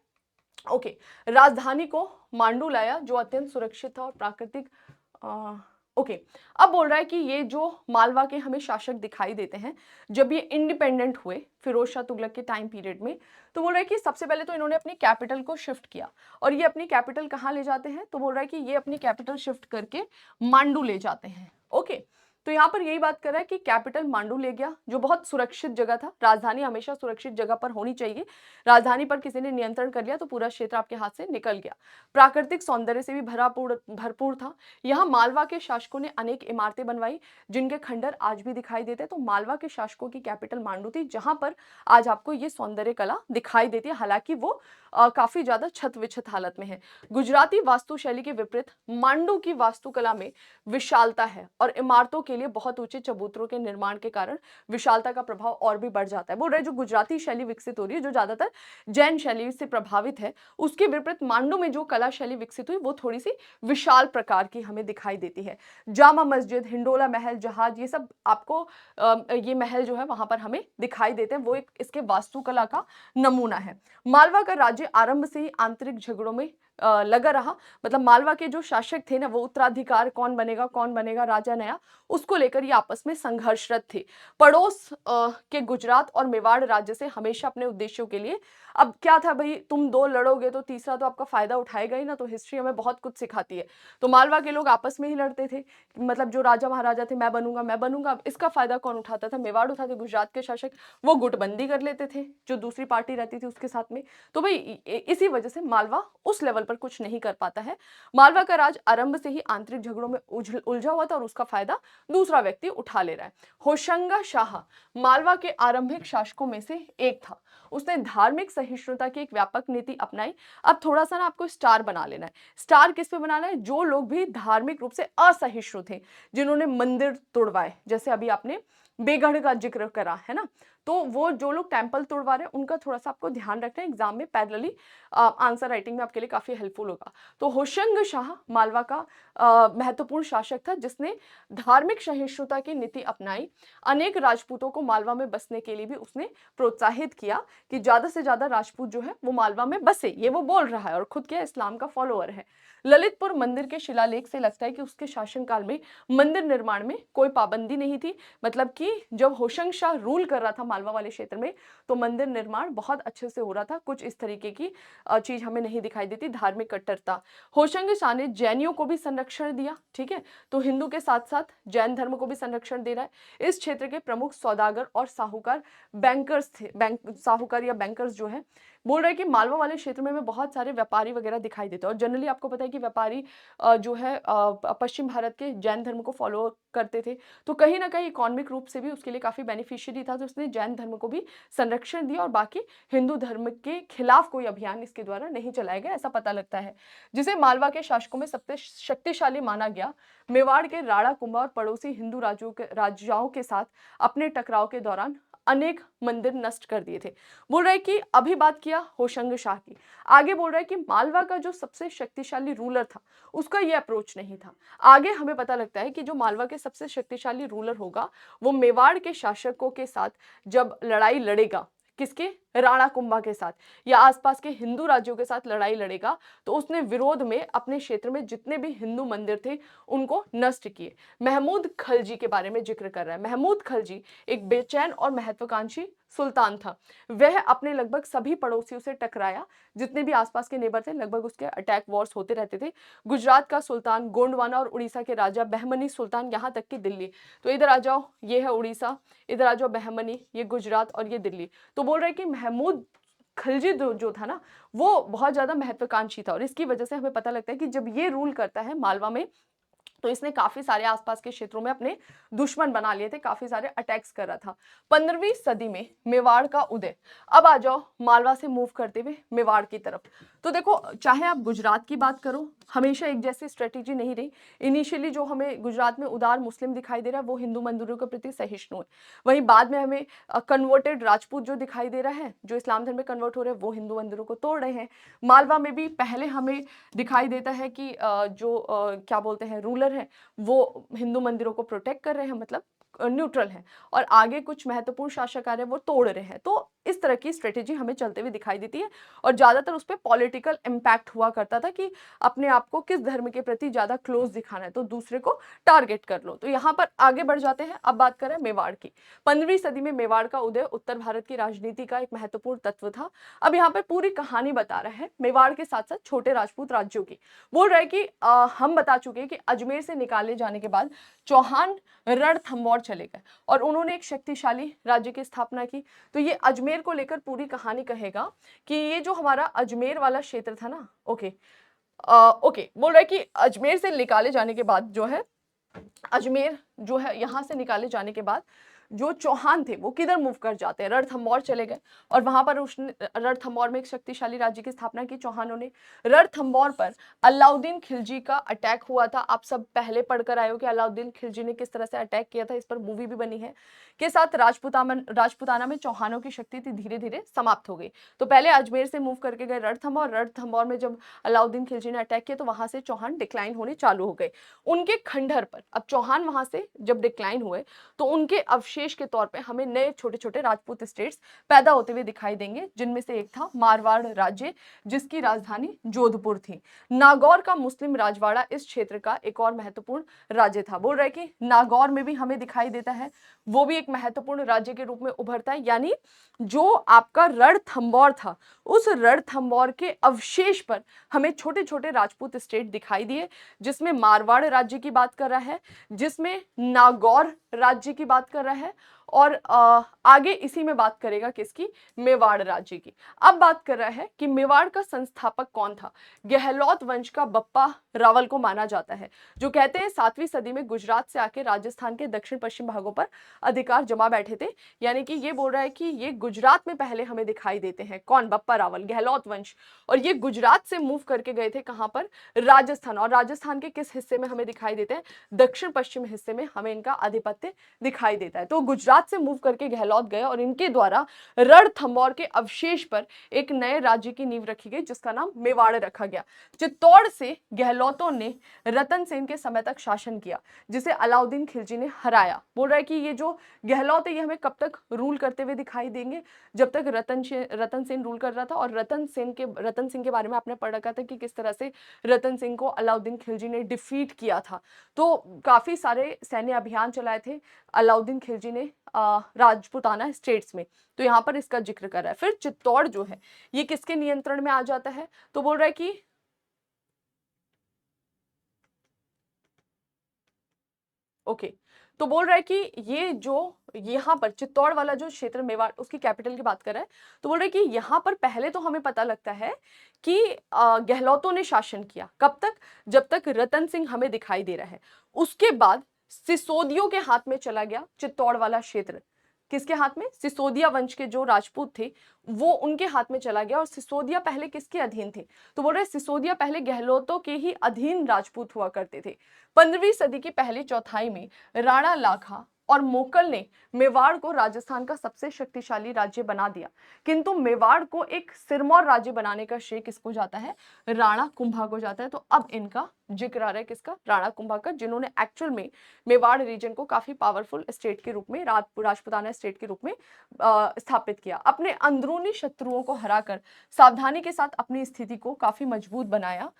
ओके, राजधानी को मांडू लाया जो अत्यंत सुरक्षित था और प्राकृतिक ओके, अब बोल रहा है कि ये जो मालवा के हमें शासक दिखाई देते हैं जब ये इंडिपेंडेंट हुए फिरोज शाह तुगलक के टाइम पीरियड में, तो बोल रहा है कि सबसे पहले तो इन्होंने अपनी कैपिटल को शिफ्ट किया। और ये अपनी कैपिटल कहाँ ले जाते हैं, तो बोल रहा है कि ये अपनी कैपिटल शिफ्ट करके मांडू ले जाते हैं। ओके, तो यहाँ पर यही बात कर रहा है कि कैपिटल मांडू ले गया जो बहुत सुरक्षित जगह था। राजधानी हमेशा सुरक्षित जगह पर होनी चाहिए, राजधानी पर किसी ने नियंत्रण कर लिया तो पूरा क्षेत्र आपके हाथ से निकल गया। प्राकृतिक सौंदर्य से भी भरपूर था। यहाँ मालवा के शासकों ने अनेक इमारतें बनवाई जिनके खंडर आज भी दिखाई देते हैं। तो मालवा के शासकों की कैपिटल मांडू थी जहां पर आज आपको ये सौंदर्य कला दिखाई देती है, हालांकि वो काफी ज्यादा छत विछत हालत में है। गुजराती वास्तुशैली के विपरीत मांडू की वास्तुकला में विशालता है और इमारतों के लिए बहुत ऊंचे चबूतरों के निर्माण के कारण विशालता का प्रभाव और भी बढ़ जाता है। बोल रहे जो गुजराती शैली विकसित हो रही है जो ज्यादातर जैन शैली से प्रभावित है, उसके विपरीत मांडू में जो कला शैली विकसित हुई वो थोड़ी सी विशाल प्रकार की हमें दिखाई देती है। जामा मस्जिद, हिंडोला महल, जहाज, ये सब आपको ये महल जो है वहां पर हमें दिखाई देते हैं, वो एक इसके वास्तुकला का नमूना है। मालवा का राज्य आरंभ से ही आंतरिक झगड़ों में लगा रहा। मतलब मालवा के जो शासक थे ना, वो उत्तराधिकार कौन बनेगा राजा नया, उसको लेकर ये आपस में संघर्षरत थे। पड़ोस के गुजरात और मेवाड़ राज्य से हमेशा अपने उद्देश्यों के लिए, अब क्या था भाई, तुम दो लड़ोगे तो तीसरा तो आपका फायदा उठाएगा ही ना। तो हिस्ट्री हमें बहुत कुछ सिखाती है। तो मालवा के लोग आपस में ही लड़ते थे, मतलब जो राजा महाराजा थे, मैं बनूंगा। अब इसका फायदा कौन उठाता था, मेवाड़ उठाते। गुजरात के शासक वो गुटबंदी कर लेते थे जो दूसरी पार्टी रहती थी उसके साथ में। तो भाई इसी वजह से मालवा उस लेवल पर कुछ नहीं कर पाता है। मालवा का राज आरंभ से ही आंतरिक झगड़ों में उलझा हुआ था और उसका फायदा दूसरा व्यक्ति उठा ले रहा है। होशंगा शाह मालवा के आरंभिक शासकों में से एक था। उसने धार्मिक सहिष्णुता की एक व्यापक नीति अपनाई। अब थोड़ा सा ना आपको स्टार बना लेना है। स्टार किस पे बनाना है, जो लोग भी धार्मिक रूप से असहिष्णु थे, जिन्होंने मंदिर तोड़वाए, जैसे अभी आपने बेगढ़ का जिक्र करा है ना, तो वो जो लोग टेंपल तोड़वा रहे हैं उनका थोड़ा सा आपको ध्यान रखना है। एग्जाम में पैरेलली आंसर राइटिंग में आपके लिए काफी हेल्पफुल होगा। तो होशंग शाह मालवा का महत्वपूर्ण शासक था जिसने धार्मिक सहिष्णुता की नीति अपनाई। अनेक राजपूतों को मालवा में बसने के लिए भी उसने प्रोत्साहित किया कि ज्यादा से ज्यादा राजपूत जो है वो मालवा में बसे। ये वो बोल रहा है और खुद क्या इस्लाम का फॉलोअर है। ललितपुर मंदिर के शिलालेख से लगता है कि उसके शासनकाल में मंदिर निर्माण में कोई पाबंदी नहीं थी। मतलब कि जब होशंग शाह रूल कर रहा था मालवा वाले क्षेत्र में, तो मंदिर निर्माण बहुत अच्छे से हो रहा था। कुछ इस तरीके की चीज हमें नहीं दिखाई देती, धार्मिक कट्टरता। होशंग शाह ने जैनियों को भी संरक्षण दिया, ठीक है, तो हिंदू के साथ साथ जैन धर्म को भी संरक्षण दे रहा है। इस क्षेत्र के प्रमुख सौदागर और साहूकार बैंकर्स थे, साहूकार या बैंकर्स जो है, बोल रहे हैं कि मालवा वाले क्षेत्र में बहुत सारे व्यापारी वगैरह दिखाई देते हैं। और जनरली आपको पता है कि व्यापारी जो है पश्चिम भारत के जैन धर्म को फॉलो करते थे, तो कहीं ना कहीं इकोनॉमिक रूप से भी उसके लिए काफी बेनिफिशियरी था, तो उसने जैन धर्म को भी संरक्षण दिया और बाकी हिंदू धर्म के खिलाफ कोई अभियान इसके द्वारा नहीं चलाया गया, ऐसा पता लगता है। जिसे मालवा के शासकों में सबसे शक्तिशाली माना गया। मेवाड़ के राणा कुंभा और पड़ोसी हिंदू राजाओं के साथ अपने टकराव के दौरान अनेक मंदिर नष्ट कर दिए थे। बोल रहे कि अभी बात किया होशंग शाह की, आगे बोल रहा है कि मालवा का जो सबसे शक्तिशाली रूलर था उसका ये अप्रोच नहीं था। आगे हमें पता लगता है कि जो मालवा के सबसे शक्तिशाली रूलर होगा वो मेवाड़ के शासकों के साथ जब लड़ाई लड़ेगा, किसके, राणा कुंभा के साथ या आसपास के हिंदू राज्यों के साथ लड़ाई लड़ेगा, तो उसने विरोध में अपने क्षेत्र में जितने भी हिंदू मंदिर थे उनको नष्ट किए। महमूद खलजी के बारे में जिक्र कर रहा है। महमूद खलजी एक बेचैन और महत्वाकांक्षी सुल्तान था। वह अपने लगभग सभी पड़ोसियों से टकराया, जितने भी आसपास के नेबर थे लगभग उसके अटैक वॉर्स होते रहते थे। गुजरात का सुल्तान गोंडवाना और उड़ीसा के राजा बहमनी सुल्तान, यहाँ तक कि दिल्ली, तो इधर आ जाओ, ये है उड़ीसा, इधर आ जाओ बहमनी, ये गुजरात और ये दिल्ली। तो बोल रहे कि महमूद खलजी जो था ना वो बहुत ज्यादा महत्वाकांक्षी था, और इसकी वजह से हमें पता लगता है कि जब ये रूल करता है मालवा में, तो इसने काफी सारे आसपास के क्षेत्रों में अपने दुश्मन बना लिए थे, काफी सारे अटैक्स कर रहा था। 15वीं सदी में मेवाड़ का उदय। अब आ जाओ मालवा से मूव करते हुए मेवाड़ की तरफ। तो देखो, चाहे आप गुजरात की बात करो, हमेशा एक जैसी स्ट्रेटेजी नहीं रही। इनिशियली जो हमें गुजरात में उदार मुस्लिम दिखाई दे रहा है वो हिंदू मंदिरों के प्रति सहिष्णु है। वहीं बाद में हमें कन्वर्टेड राजपूत जो दिखाई दे रहा है, जो इस्लाम धर्म में कन्वर्ट हो रहे हैं, वो हिंदू मंदिरों को तोड़ रहे हैं। मालवा में भी पहले हमें दिखाई देता है कि क्या बोलते हैं, रूलर है, वो हिंदू मंदिरों को प्रोटेक्ट कर रहे हैं, मतलब न्यूट्रल है, और आगे कुछ महत्वपूर्ण शासक आ रहे हैं वो तोड़ रहे हैं। तो इस तरह की स्ट्रेटेजी हमें चलते हुए दिखाई देती है, और ज्यादातर उस पर पॉलिटिकल इम्पैक्ट हुआ करता था कि अपने आप को किस धर्म के प्रति ज्यादा क्लोज दिखाना है, तो दूसरे को टारगेट कर लो। तो यहाँ पर आगे बढ़ जाते हैं, अब बात करें मेवाड़ की। 15वीं सदी में मेवाड़ का उदय उत्तर भारत की राजनीति का एक महत्वपूर्ण तत्व था। अब यहाँ पर पूरी कहानी बता रहा है मेवाड़ के साथ साथ छोटे राजपूत राज्यों की। बोल रहे कि हम बता चुके हैं कि अजमेर से निकाले जाने के बाद चौहान रणथंभौर चले गए और उन्होंने एक शक्तिशाली राज्य की स्थापना की। तो ये अजमेर को लेकर पूरी कहानी कहेगा कि ये जो हमारा अजमेर वाला क्षेत्र था ना, ओके बोल रहा है कि अजमेर से निकाले जाने के बाद जो है, अजमेर जो है यहाँ से निकाले जाने के बाद जो चौहान थे वो किधर मूव कर जाते हैं, रणथंभौर चले गए, और वहां पर उसने रणथंभौर में एक शक्तिशाली राज्य की स्थापना की चौहानों ने। रणथंभौर पर अलाउद्दीन खिलजी का अटैक हुआ था। आप सब पहले पढ़कर आए हो कि अलाउद्दीन खिलजी ने किस तरह से अटैक किया था, इस पर मूवी भी बनी है। के साथ राजपुताना में चौहानों की शक्ति थी धीरे धीरे समाप्त हो गई। तो पहले अजमेर से मूव करके गए रणथंभौर, रणथंभौर में जब अलाउद्दीन खिलजी ने अटैक किया तो वहां से चौहान डिक्लाइन होने चालू हो गए। उनके खंडहर पर अब चौहान वहां से जब डिक्लाइन हुए तो उनके अवशेष के तौर पे हमें नए छोटे छोटे राजपूत स्टेट्स पैदा होते हुए दिखाई देंगे, जिनमें से एक था मारवाड़ राज्य, जिसकी राजधानी जोधपुर थी। नागौर का मुस्लिम राजवाड़ा इस क्षेत्र का एक और महत्वपूर्ण राज्य था। बोल रहे कि नागौर में भी हमें दिखाई देता है, वो भी एक महत्वपूर्ण राज्य के रूप में उभरता है। यानी जो आपका रणथंभौर था, उस रणथंभौर के अवशेष पर हमें छोटे छोटे राजपूत स्टेट दिखाई दिए, जिसमें मारवाड़ राज्य की बात कर रहा है, जिसमें नागौर राज्य की बात कर रहा है, और आगे इसी में बात करेगा किसकी, मेवाड़ राज्य की। अब बात कर रहा है कि मेवाड़ का संस्थापक कौन था। गहलोत वंश का बप्पा रावल को माना जाता है, जो कहते हैं 7वीं सदी में गुजरात से आके राजस्थान के दक्षिण पश्चिम भागों पर अधिकार जमा बैठे थे। यानी कि ये बोल रहा है कि ये गुजरात में पहले हमें दिखाई देते हैं, कौन, बप्पा रावल, गहलोत वंश, और ये गुजरात से मूव करके गए थे कहां पर, राजस्थान, और राजस्थान के किस हिस्से में हमें दिखाई देते हैं, दक्षिण पश्चिम हिस्से में हमें इनका आधिपत्य दिखाई देता है। तो गुजरात से मूव करके गहलोत गए और इनके द्वारा रणथंभौर के अवशेष पर एक नए राज्य की नींव रखी गई, जिसका नाम मेवाड़ रखा गया। चित्तौड़ से गहलोतों ने रतन सेन के समय तक शासन किया, जिसे अलाउद्दीन खिलजी ने हराया। बोल रहा है कि ये जो गहलोत है ये हमें कब तक रूल करते हुए दिखाई देंगे, जब तक रतन सेन रूल कर रहा था। और रतन सिंह के बारे में आपने पढ़ रखा था कि किस तरह से रतन सिंह को अलाउद्दीन खिलजी ने डिफीट किया था। तो काफी सारे सैन्य अभियान चलाए थे अलाउद्दीन खिलजी ने राजपूताना स्टेट्स में। तो यहाँ पर इसका जिक्र कर रहा है। फिर चित्तौड़ जो है ये किसके नियंत्रण में आ जाता है? तो बोल रहा है कि ओके, तो बोल रहा है कि ये जो यहाँ पर चित्तौड़ वाला जो क्षेत्र मेवाड़, उसकी कैपिटल की बात कर रहा है। तो बोल रहे हैं कि यहाँ पर पहले तो हमें पता लगता है कि गहलोतों ने शासन किया। कब तक? जब तक रतन सिंह हमें दिखाई दे रहा है। उसके बाद सिसोदियों के हाथ में चला गया चित्तौड़ वाला क्षेत्र। किसके हाथ में? सिसोदिया वंश के जो राजपूत थे वो उनके हाथ में चला गया। और सिसोदिया पहले किसके अधीन थे? तो बोल रहे सिसोदिया पहले गहलोतों के ही अधीन राजपूत हुआ करते थे। 15वीं सदी की पहली चौथाई में राणा लाखा और मोकल ने मेवाड़ को राजस्थान का सबसे शक्तिशाली राज्य बना दिया। किंतु मेवाड़ को एक सिरमौर राज्य बनाने का श्रेय किसको जाता है? राणा कुंभा को जाता है। तो अब इनका जिक्र आ रहा है, किसका? राणा कुंभा का, जिन्होंने एक्चुअल में मेवाड़ रीजन को काफी पावरफुल स्टेट के रूप में, राजपूताना स्टेट के रूप में स्थापित किया। अपने अंदरूनी शत्रुओं को हराकर सावधानी के साथ अपनी स्थिति को काफी मजबूत बनाया।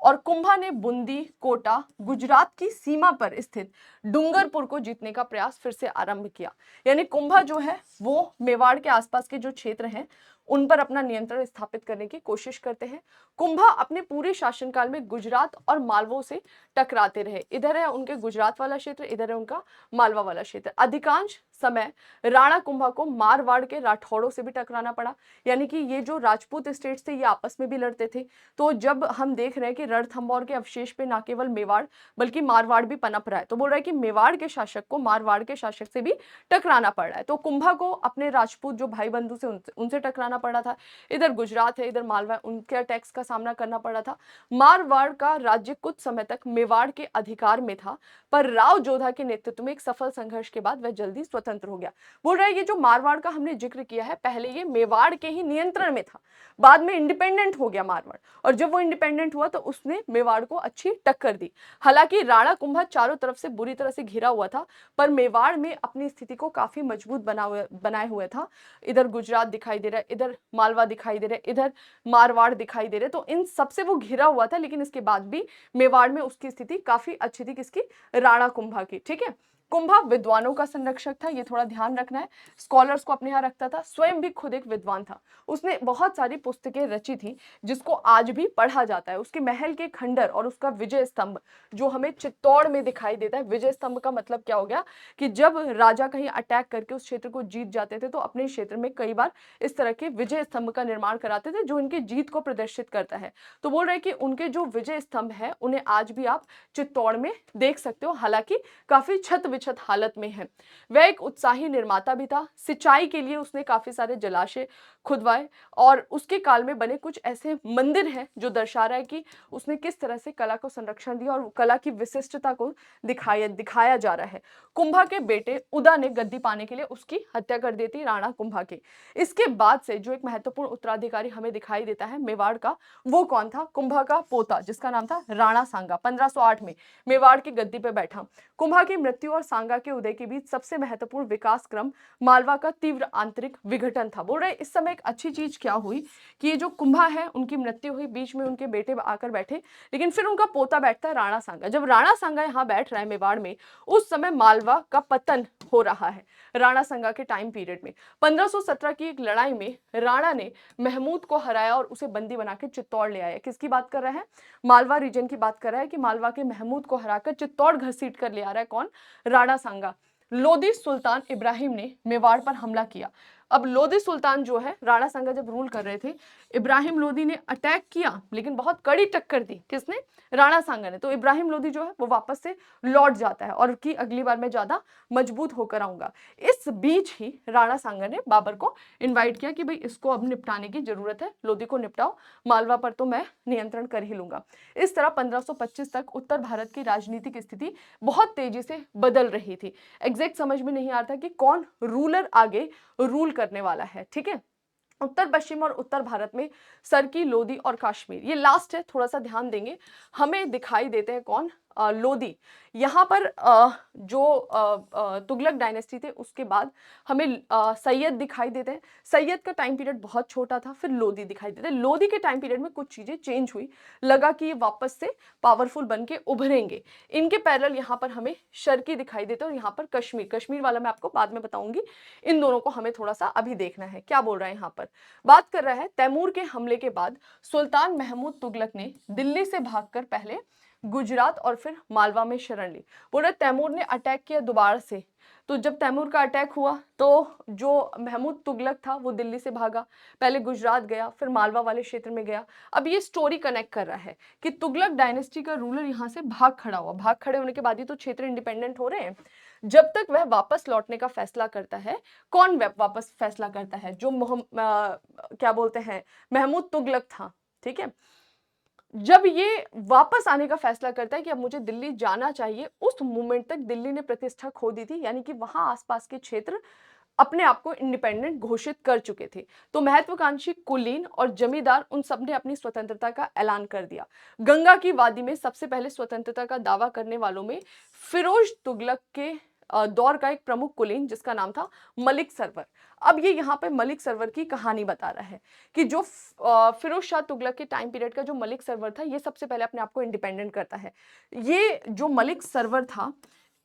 और कुंभा ने बूंदी, कोटा, गुजरात की सीमा पर स्थित डूंगरपुर को जीतने का प्रयास फिर से आरंभ किया। यानी कुंभा जो है वो मेवाड़ के आसपास के जो क्षेत्र हैं उन पर अपना नियंत्रण स्थापित करने की कोशिश करते हैं। कुंभा अपने पूरे शासनकाल में गुजरात और मालवों से टकराते रहे। इधर है उनके गुजरात वाला क्षेत्र, इधर है उनका मालवा वाला क्षेत्र। अधिकांश समय राणा कुंभा को मारवाड़ के राठौड़ों से भी टकराना पड़ा। यानी कि ये जो राजपूत स्टेट्स थे ये आपस में भी लड़ते थे। तो जब हम देख रहे हैं कि रणथंभौर के अवशेष पे ना केवल मेवाड़ बल्कि मारवाड़ भी पनप रहा है, तो बोल रहा है कि मेवाड़ के शासक को मारवाड़ के शासक से भी टकराना पड़ रहा है। तो कुंभा को अपने राजपूत जो भाई बंधु से उनसे टकराना पड़ा था। इधर गुजरात है, इधर मालवा, उनके अटैक्स का सामना करना पड़ा था। मारवाड़ का राज्य कुछ समय तक मेवाड़ के अधिकार में था, पर राव जोधा के नेतृत्व में एक सफल संघर्ष के बाद वह जल्दी स्वतंत्र हो गया। बोल रहा है ये जो मारवाड़ का हमने जिक्र किया है, पहले ये मेवाड़ के ही नियंत्रण में था, बाद में इंडिपेंडेंट हो गया मारवाड़। और जब वो इंडिपेंडेंट हुआ तो उसने मेवाड़ को अच्छी टक्कर दी। हालांकि राणा कुंभा चारों तरफ से बुरी तरह से घिरा हुआ था, पर मेवाड़ में अपनी स्थिति को काफी मजबूत बनाए हुए था। इधर गुजरात दिखाई दे रहा है, इधर मालवा दिखाई दे रहा है, इधर मारवाड़ दिखाई दे रहे, तो इन सबसे वो घिरा हुआ था। लेकिन इसके बाद भी मेवाड़ में उसकी स्थिति काफी अच्छी थी। किसकी? राणा कुंभा की। ठीक है। कुंभा विद्वानों का संरक्षक था, ये थोड़ा ध्यान रखना है। स्कॉलर्स को अपने यहाँ रखता था, स्वयं भी खुद एक विद्वान था। उसने बहुत सारी पुस्तकें रची थी जिसको आज भी पढ़ा जाता है। उसके महल के खंडर और उसका विजय स्तंभ जो हमें चित्तौड़ में दिखाई देता है। विजय स्तंभ का मतलब क्या हो गया कि जब राजा कहीं अटैक करके उस क्षेत्र को जीत जाते थे तो अपने क्षेत्र में कई बार इस तरह के विजय स्तंभ का निर्माण कराते थे जो इनकी जीत को प्रदर्शित करता है। तो बोल रहे हैं कि उनके जो विजय स्तंभ है उन्हें आज भी आप चित्तौड़ में देख सकते हो, हालांकि काफी छत विछत हालत में है। वह एक उत्साही निर्माता भी था। सिंचाई के लिए उसने काफी सारे जलाशय खुदवाए और उसके काल में बने कुछ ऐसे मंदिर हैं जो दर्शा रहा है कि उसने किस तरह से कला को संरक्षण दिया और कला की विशिष्टता को दिखाया जा रहा है। कुंभा के बेटे उदा ने गद्दी पाने के लिए उसकी हत्या कर दी थी, राणा कुंभा के। इसके बाद से जो एक महत्वपूर्ण उत्तराधिकारी हमें दिखाई देता है मेवाड़ का, वो कौन था? कुंभा का पोता जिसका नाम था राणा सांगा। 1508 में मेवाड़ की गद्दी पर बैठा। कुंभा की मृत्यु और सांगा के उदय के बीच सबसे महत्वपूर्ण विकास क्रम मालवा का तीव्र आंतरिक विघटन था। बोल रहे इस समय एक अच्छी चीज क्या हुई कि ये जो कुंभा है उनकी मृत्यु हुई, बीच में उनके बेटे आकर बैठे, लेकिन फिर उनका पोता बैठता है राणा सांगा। जब राणा सांगा यहाँ बैठ रहा है मेवाड़ में, उस समय मालवा का पतन हो रहा है राणा सांगा के टाइम पीरियड में। 1517 की एक लड़ाई में राणा ने महमूद को हराया और उसे बंदी बना के चित्तौड़ ले आया। किसकी बात कर रहा है? मालवा रीजन की बात कर रहा है कि मालवा के महमूद को हराकर चित्तौड़ घसीट कर ले आ रहा है कौन? राणा सांगा। लोधी सुल्तान इब्राहिम ने मेवाड़ पर हमला किया। अब लोधी सुल्तान जो है, राणा सांगा जब रूल कर रहे थे, इब्राहिम लोधी ने अटैक किया लेकिन बहुत कड़ी टक्कर दी। किसने? राणा सांगा ने। तो इब्राहिम लोधी जो है वो वापस से लौट जाता है और कि अगली बार मैं ज्यादा मजबूत होकर आऊंगा। इस बीच ही राणा सांगा ने बाबर को इनवाइट किया कि भाई इसको अब निपटाने की जरूरत है, लोधी को निपटाओ, मालवा पर तो मैं नियंत्रण कर ही लूंगा। इस तरह 1525 तक उत्तर भारत की राजनीतिक स्थिति बहुत तेजी से बदल रही थी। एग्जैक्ट समझ में नहीं आ रहा था कि कौन रूलर आगे रूल करने वाला है। ठीक है। उत्तर पश्चिम और उत्तर भारत में सरकी, लोधी और कश्मीर, ये लास्ट है, थोड़ा सा ध्यान देंगे। हमें दिखाई देते हैं कौन? लोदी, यहाँ पर जो तुगलक डायनेस्टी थे उसके बाद हमें सैयद दिखाई देते हैं। सैयद का टाइम पीरियड बहुत छोटा था, फिर लोदी दिखाई देते हैं। लोदी के टाइम पीरियड में कुछ चीजें चेंज हुई, लगा कि ये वापस से पावरफुल बन के उभरेंगे। इनके पैरेलल यहाँ पर हमें शर्की दिखाई देते हैं और यहाँ पर कश्मीर, कश्मीर वाला मैं आपको बाद में बताऊंगी। इन दोनों को हमें थोड़ा सा अभी देखना है क्या बोल रहा है। यहाँ पर बात कर रहा है तैमूर के हमले के बाद सुल्तान महमूद तुगलक ने दिल्ली से भागकर पहले गुजरात और फिर मालवा में शरण ली। बोले तैमूर ने अटैक किया दोबारा से। तो जब तैमूर का अटैक हुआ तो जो महमूद तुगलक था वो दिल्ली से भागा, पहले गुजरात गया, फिर मालवा वाले क्षेत्र में गया। अब ये स्टोरी कनेक्ट कर रहा है कि तुगलक डायनेस्टी का रूलर यहाँ से भाग खड़ा हुआ, भाग खड़े होने के बाद ही तो क्षेत्र इंडिपेंडेंट हो रहे हैं। जब तक वह वापस लौटने का फैसला करता है, कौन वापस फैसला करता है? जो क्या बोलते हैं, महमूद तुगलक था, ठीक है। जब ये वापस आने का फैसला करता है कि अब मुझे दिल्ली जाना चाहिए, उस मोमेंट तक दिल्ली ने प्रतिष्ठा खो दी थी, यानी कि वहां आसपास के क्षेत्र अपने आप को इंडिपेंडेंट घोषित कर चुके थे। तो महत्वाकांक्षी कुलीन और जमींदार उन सब ने अपनी स्वतंत्रता का ऐलान कर दिया। गंगा की वादी में सबसे पहले स्वतंत्रता का दावा करने वालों में फिरोज तुगलक के दौर का एक प्रमुख कुलीन जिसका नाम था मलिक सरवर। अब ये यहाँ पे मलिक सरवर की कहानी बता रहा है कि जो फिरोज शाह तुगलक के टाइम पीरियड का जो मलिक सरवर था, ये सबसे पहले अपने आप को इंडिपेंडेंट करता है। ये जो मलिक सरवर था,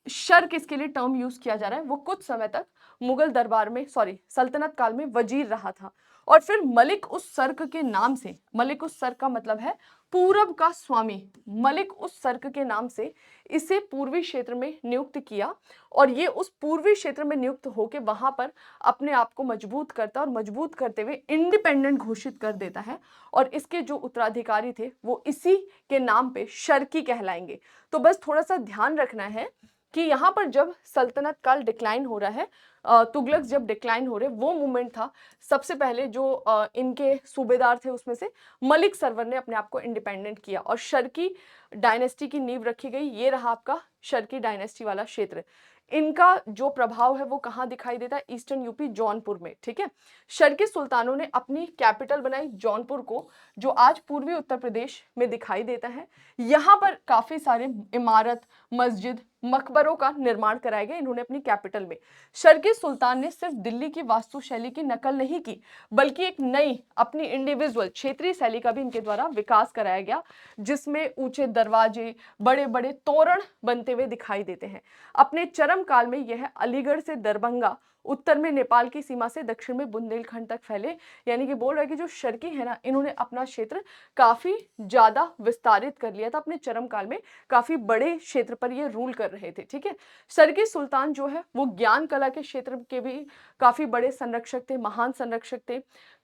शर किसके लिए टर्म यूज किया जा रहा है, वो कुछ समय तक मुगल दरबार में सल्तनत काल में वजीर रहा था। और फिर मलिक उस सर्क के नाम से, मलिक उस सर्क का मतलब है पूरब का स्वामी, मलिक उस सर्क के नाम से इसे पूर्वी क्षेत्र में नियुक्त किया। और ये उस पूर्वी क्षेत्र में नियुक्त होकर वहां पर अपने आप को मजबूत करता और मजबूत करते हुए इंडिपेंडेंट घोषित कर देता है। और इसके जो उत्तराधिकारी थे वो इसी के नाम पे शर्की कहलाएंगे। तो बस थोड़ा सा ध्यान रखना है कि यहाँ पर जब सल्तनत काल डिक्लाइन हो रहा है, तुगलक जब डिक्लाइन हो रहे, वो मोमेंट था सबसे पहले जो इनके सूबेदार थे उसमें से मलिक सरवर ने अपने आप को इंडिपेंडेंट किया और शर्की डायनेस्टी की नींव रखी गई। ये रहा आपका शर्की डायनेस्टी वाला क्षेत्र। इनका जो प्रभाव है वो कहाँ दिखाई देता है? ईस्टर्न यूपी जौनपुर में, ठीक है। शर्की सुल्तानों ने अपनी कैपिटल बनाई जौनपुर को, जो आज पूर्वी उत्तर प्रदेश में दिखाई देता है। यहाँ पर काफी सारे इमारत, मस्जिद, मकबरों का निर्माण कराया गया इन्होंने अपनी कैपिटल में। शर्की सुल्तान ने सिर्फ दिल्ली की वास्तुशैली की नकल नहीं की, बल्कि एक नई अपनी इंडिविजुअल क्षेत्रीय शैली का भी इनके द्वारा विकास कराया गया, जिसमें ऊंचे दरवाजे, बड़े बड़े तोरण बनते हुए दिखाई देते हैं। अपने चरम काल में यह अलीगढ़ से दरभंगा, उत्तर में नेपाल की सीमा से दक्षिण में बुंदेलखंड तक फैले। यानी कि बोल रहा है कि जो शर्की है ना, इन्होंने अपना क्षेत्र काफी ज्यादा विस्तारित कर लिया था अपने चरम काल में, काफी बड़े क्षेत्र पर ये रूल कर रहे थे, ठीक है। शर्की सुल्तान जो है वो ज्ञान कला के क्षेत्र के भी काफी बड़े संरक्षक थे, महान संरक्षक थे।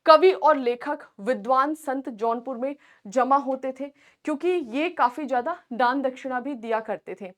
कवि और लेखक, विद्वान, संत जौनपुर में जमा होते थे, क्योंकि ये काफी ज्यादा दान दक्षिणा भी दिया करते थे।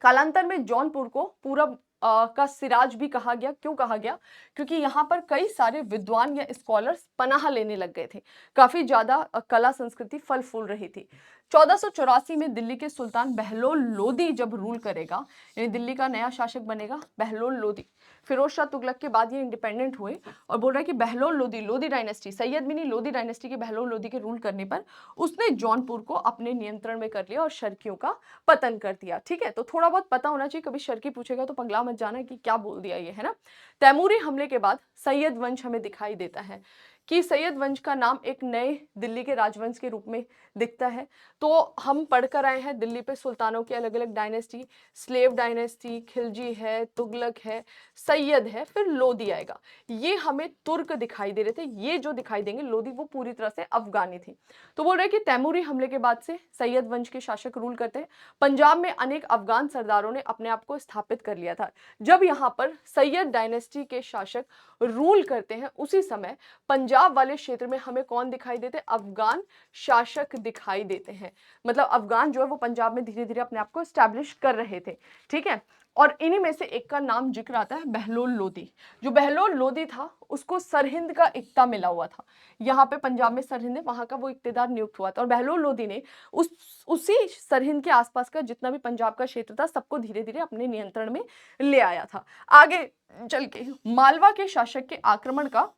कालांतर में जौनपुर को पूरब का सिराज भी कहा गया। क्यों कहा गया? क्योंकि यहाँ पर कई सारे विद्वान या स्कॉलर्स पनाह लेने लग गए थे, काफी ज्यादा कला संस्कृति फल फूल रही थी। 1484 में दिल्ली के सुल्तान बहलोल लोदी जब रूल करेगा, यानी दिल्ली का नया शासक बनेगा बहलोल लोदी। फिरोज शाह तुगलक के बाद ये इंडिपेंडेंट हुए और बोल रहा है कि बहलोल लोदी, लोदी डायनेस्टी, सैयद भी नहीं, लोदी डायनेस्टी के बहलोल लोदी के रूल करने पर उसने जौनपुर को अपने नियंत्रण में कर लिया और शर्कियों का पतन कर दिया, ठीक है। तो थोड़ा बहुत पता होना चाहिए, कभी शर्की पूछेगा तो पगला मत जाना कि क्या बोल दिया ये, है ना। तैमूरी हमले के बाद सैयद वंश हमें दिखाई देता है कि सैयद वंश का नाम एक नए दिल्ली के राजवंश के रूप में दिखता है। तो हम पढ़कर आए हैं दिल्ली पे सुल्तानों की अलग अलग डायनेस्टी, स्लेव डायनेस्टी, खिलजी है, तुगलक है, सैयद है, फिर लोदी आएगा। ये हमें तुर्क दिखाई दे रहे थे, ये जो दिखाई देंगे लोदी वो पूरी तरह से अफगानी थी। तो बोल रहे कि तैमूरी हमले के बाद से सैयद वंश के शासक रूल करते हैं। पंजाब में अनेक अफगान सरदारों ने अपने आप को स्थापित कर लिया था। जब यहाँ पर सैयद डायनेस्टी के शासक रूल करते हैं, उसी समय पंजाब वाले क्षेत्र में हमें कौन दिखाई देते हैं? अफगान शासक दिखाई देते हैं। मतलब अफगान जो है वो पंजाब में धीरे धीरे अपने आप को स्टैब्लिश कर रहे थे, ठीक है। और इन्हीं में से एक का नाम जिक्र आता है बहलोल लोदी। जो बहलोल लोदी था उसको सरहिंद का इक्ता मिला हुआ था। यहाँ पे पंजाब में सरहिंद है, वहां का वो इक्तेदार नियुक्त हुआ था और बहलोल लोदी ने उसी सरहिंद के आसपास का जितना भी पंजाब का क्षेत्र था सबको धीरे धीरे अपने नियंत्रण में ले आया था। आगे चल के मालवा के शासक के आक्रमण का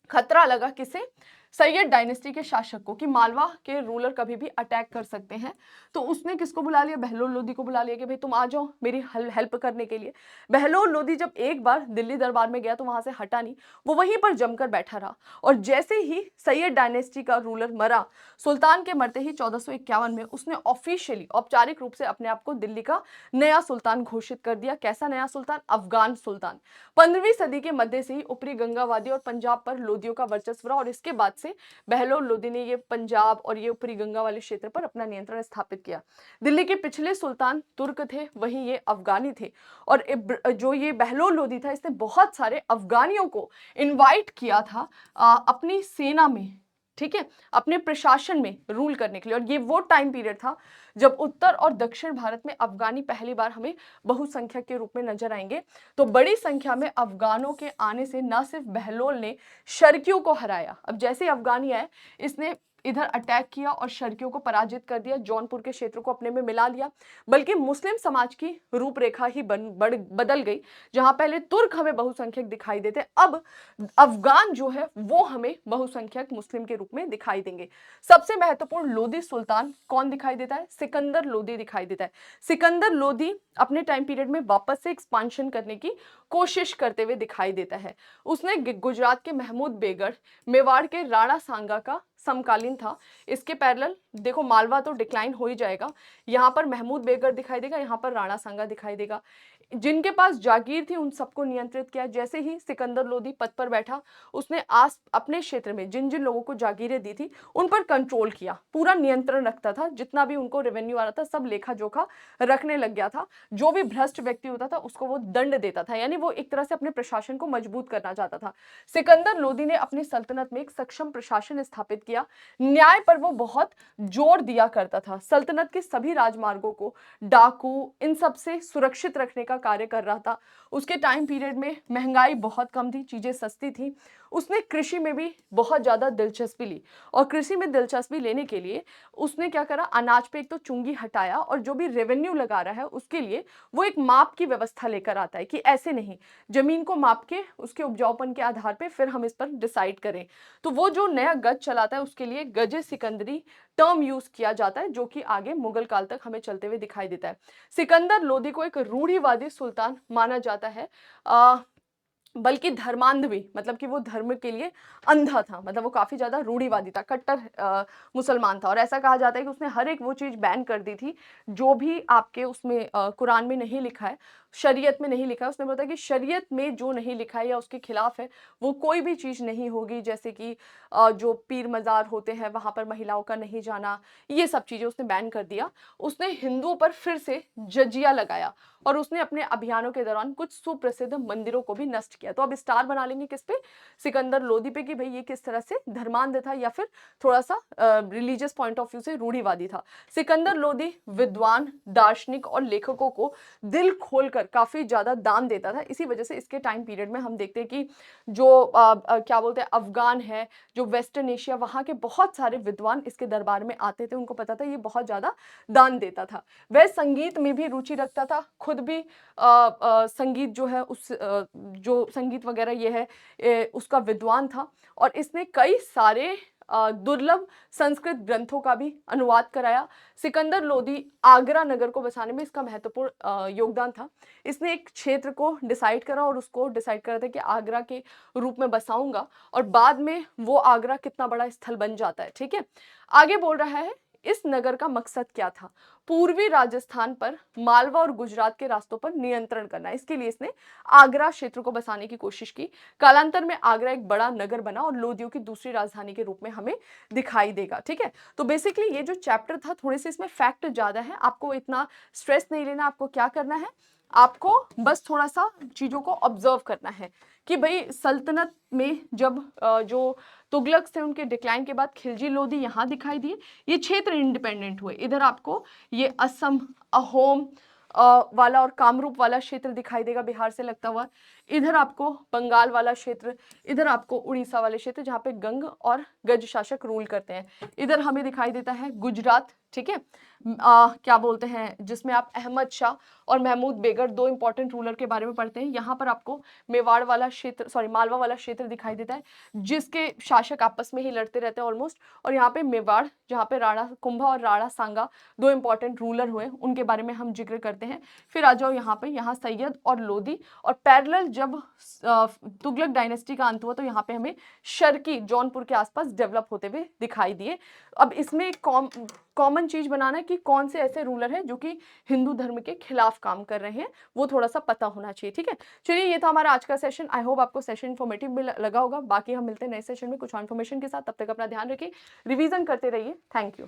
खतरा लगा किसे? सैयद डायनेस्टी के शासक को कि मालवा के रूलर कभी भी अटैक कर सकते हैं, तो उसने किसको बुला लिया, बहलोल लोदी को बुला लिया कि भाई तुम आ जाओ मेरी हेल्प करने के लिए। बहलोल लोदी जब एक बार दिल्ली दरबार में गया तो वहां से हटा नहीं, वो वहीं पर जमकर बैठा रहा। और जैसे ही सैयद डायनेस्टी का रूलर मरा, सुल्तान के मरते ही 1451 में उसने ऑफिशियली औपचारिक रूप से अपने आप को दिल्ली का नया सुल्तान घोषित कर दिया। कैसा नया सुल्तान? अफगान सुल्तान। 15वीं सदी के मध्य से ही ऊपरी गंगावादी और पंजाब पर लोदियों का वर्चस्व रहा और इसके बाद से बहलोल लोदी ने ये पंजाब और ये ऊपरी गंगा वाले क्षेत्र पर अपना नियंत्रण स्थापित किया। दिल्ली के पिछले सुल्तान तुर्क थे, वहीं ये अफगानी थे। और जो ये बहलोल लोदी था, इसने बहुत सारे अफगानियों को इनवाइट किया था अपनी सेना में, ठीक है, अपने प्रशासन में रूल करने के लिए। और ये वो टाइम पीरियड था जब उत्तर और दक्षिण भारत में अफगानी पहली बार हमें बहुसंख्यक के रूप में नजर आएंगे। तो बड़ी संख्या में अफगानों के आने से न सिर्फ बहलोल ने शर्कियों को हराया, अब जैसे ही अफगानी आए इसने इधर अटैक किया और शर्कियों को पराजित कर दिया, जौनपुर के क्षेत्र को अपने में मिला लिया, बल्कि मुस्लिम समाज की रूपरेखा ही बदल गई। जहां पहले तुर्क हमें बहुसंख्यक दिखाई देते, अब अफगान जो है वो हमें बहुसंख्यक मुस्लिम के रूप में दिखाई देंगे। सबसे महत्वपूर्ण लोदी सुल्तान कौन दिखाई देता है? सिकंदर लोदी दिखाई देता है। सिकंदर लोदी अपने टाइम पीरियड में वापस से एक्सपांशन करने की कोशिश करते हुए दिखाई देता है। उसने गुजरात के महमूद बेगढ़, मेवाड़ के राणा सांगा का समकालीन था। इसके पैरेलल देखो, मालवा तो डिक्लाइन हो ही जाएगा, यहाँ पर महमूद बेगढ़ दिखाई देगा, यहाँ पर राणा सांगा दिखाई देगा। जिनके पास जागीर थी उन सबको नियंत्रित किया। जैसे ही सिकंदर लोदी पद पर बैठा, उसने अपने क्षेत्र में जिन जिन लोगों को जागीरें दी थी उन पर कंट्रोल किया, पूरा नियंत्रण रखता था। जितना भी उनको रेवेन्यू आ रहा था सब लेखा जोखा रखने लग गया था। जो भी भ्रष्ट व्यक्ति होता था उसको वो दंड देता था, यानी वो एक तरह से अपने प्रशासन को मजबूत करना चाहता था। सिकंदर लोदी ने अपनी सल्तनत में एक सक्षम प्रशासन स्थापित किया। न्याय पर वो बहुत जोर दिया करता था। सल्तनत के सभी राजमार्गों को डाकू इन सब से सुरक्षित रखने का कार्य कर रहा था। उसके टाइम पीरियड में महंगाई बहुत कम थी, चीजें सस्ती थी। उसने कृषि में भी बहुत ज्यादा दिलचस्पी ली और कृषि में दिलचस्पी लेने के लिए उसने क्या करा, अनाज पे एक तो चुंगी हटाया और जो भी रेवेन्यू लगा रहा है उसके लिए वो एक माप की व्यवस्था लेकर आता है कि ऐसे नहीं, जमीन को माप के उसके उपजाऊपन के आधार पे फिर हम इस पर डिसाइड करें। तो वो जो नया गज चलाता है उसके लिए गजे सिकंदरी टर्म यूज किया जाता है, जो कि आगे मुगल काल तक हमें चलते हुए दिखाई देता है। सिकंदर लोदी को एक रूढ़िवादी सुल्तान माना जाता है, बल्कि धर्मांध भी, मतलब कि वो धर्म के लिए अंधा था, मतलब वो काफी ज्यादा रूढ़िवादी था, कट्टर मुसलमान था। और ऐसा कहा जाता है कि उसने हर एक वो चीज बैन कर दी थी जो भी आपके उसमें कुरान में नहीं लिखा है, शरीयत में नहीं लिखा है। उसने बताया कि शरीयत में जो नहीं लिखा है या उसके खिलाफ है वो कोई भी चीज नहीं होगी। जैसे कि जो पीर मजार होते हैं वहां पर महिलाओं का नहीं जाना, ये सब चीजें उसने बैन कर दिया। उसने हिंदुओं पर फिर से जजिया लगाया और उसने अपने अभियानों के दौरान कुछ सुप्रसिद्ध मंदिरों को भी नष्ट किया। तो अब स्टार बना लेंगे किस पे? सिकंदर लोदी पे, कि भाई ये किस तरह से धर्मांध था या फिर थोड़ा सा रिलीजियस पॉइंट ऑफ व्यू से रूढ़िवादी था। सिकंदर लोदी विद्वान, दार्शनिक और लेखकों को दिल खोलकर काफी ज्यादा दान देता था। इसी वजह से इसके टाइम पीरियड में हम देखते हैं कि जो क्या बोलते हैं, अफगान है, जो वेस्टर्न एशिया, वहां के बहुत सारे विद्वान इसके दरबार में आते थे। उनको पता था ये बहुत ज्यादा दान देता था। वह संगीत में भी रुचि रखता था, खुद भी संगीत जो है जो संगीत वगैरह ये है उसका विद्वान था। और इसने कई सारे दुर्लभ संस्कृत ग्रंथों का भी अनुवाद कराया। सिकंदर लोदी आगरा नगर को बसाने में इसका महत्वपूर्ण योगदान था। इसने एक क्षेत्र को डिसाइड करा और उसको डिसाइड करा था कि आगरा के रूप में बसाऊंगा, और बाद में वो आगरा कितना बड़ा स्थल बन जाता है। ठीक है, आगे बोल रहा है इस नगर का मकसद क्या था? पूर्वी राजस्थान पर मालवा और गुजरात के रास्तों पर नियंत्रण करना। इसके लिए इसने आगरा क्षेत्र को बसाने की कोशिश की। कालांतर में आगरा एक बड़ा नगर बना और लोदियों की दूसरी राजधानी के रूप में हमें दिखाई देगा। ठीक है, तो बेसिकली ये जो चैप्टर था, थोड़े से इसमें फैक्ट ज्यादा है, आपको इतना स्ट्रेस नहीं लेना। आपको क्या करना है, आपको बस थोड़ा सा चीजों को ऑब्जर्व करना है कि भाई सल्तनत में जब जो तुगलक से उनके डिक्लाइन के बाद खिलजी लोदी यहाँ दिखाई दिए, ये क्षेत्र इंडिपेंडेंट हुए। इधर आपको ये असम, अहोम वाला और कामरूप वाला क्षेत्र दिखाई देगा बिहार से लगता हुआ। इधर आपको बंगाल वाला क्षेत्र, इधर आपको उड़ीसा वाले क्षेत्र जहाँ पे गंग और गज शासक रूल करते हैं। इधर हमें दिखाई देता है गुजरात, ठीक है, क्या बोलते हैं, जिसमें आप अहमद शाह और महमूद बेगर दो इंपॉर्टेंट रूलर के बारे में पढ़ते हैं। यहाँ पर आपको मेवाड़ वाला क्षेत्र, सॉरी मालवा वाला क्षेत्र दिखाई देता है, जिसके शासक आपस में ही लड़ते रहते हैं ऑलमोस्ट। और यहाँ पे मेवाड़, जहाँ पे राणा कुंभा और राणा सांगा दो इंपॉर्टेंट रूलर हुए, उनके बारे में हम जिक्र करते हैं। फिर आ जाओ यहाँ पे, यहाँ सैयद और लोदी, और पैरेलल जब तुगलक डायनेस्टी का अंत हुआ तो यहाँ पे हमें शर्की जौनपुर के आसपास डेवलप होते हुए दिखाई दिए। अब इसमें कॉमन चीज बनाना है कि कौन से ऐसे रूलर हैं जो कि हिंदू धर्म के खिलाफ काम कर रहे हैं, वो थोड़ा सा पता होना चाहिए, ठीक है। चलिए, ये था हमारा आज का सेशन। आई होप आपको सेशन इन्फॉर्मेटिव भी लगा होगा। बाकी हम मिलते हैं नए सेशन में कुछ इन्फॉर्मेशन के साथ, तब तक अपना ध्यान रखिए, रिवीजन करते रहिए। Thank you.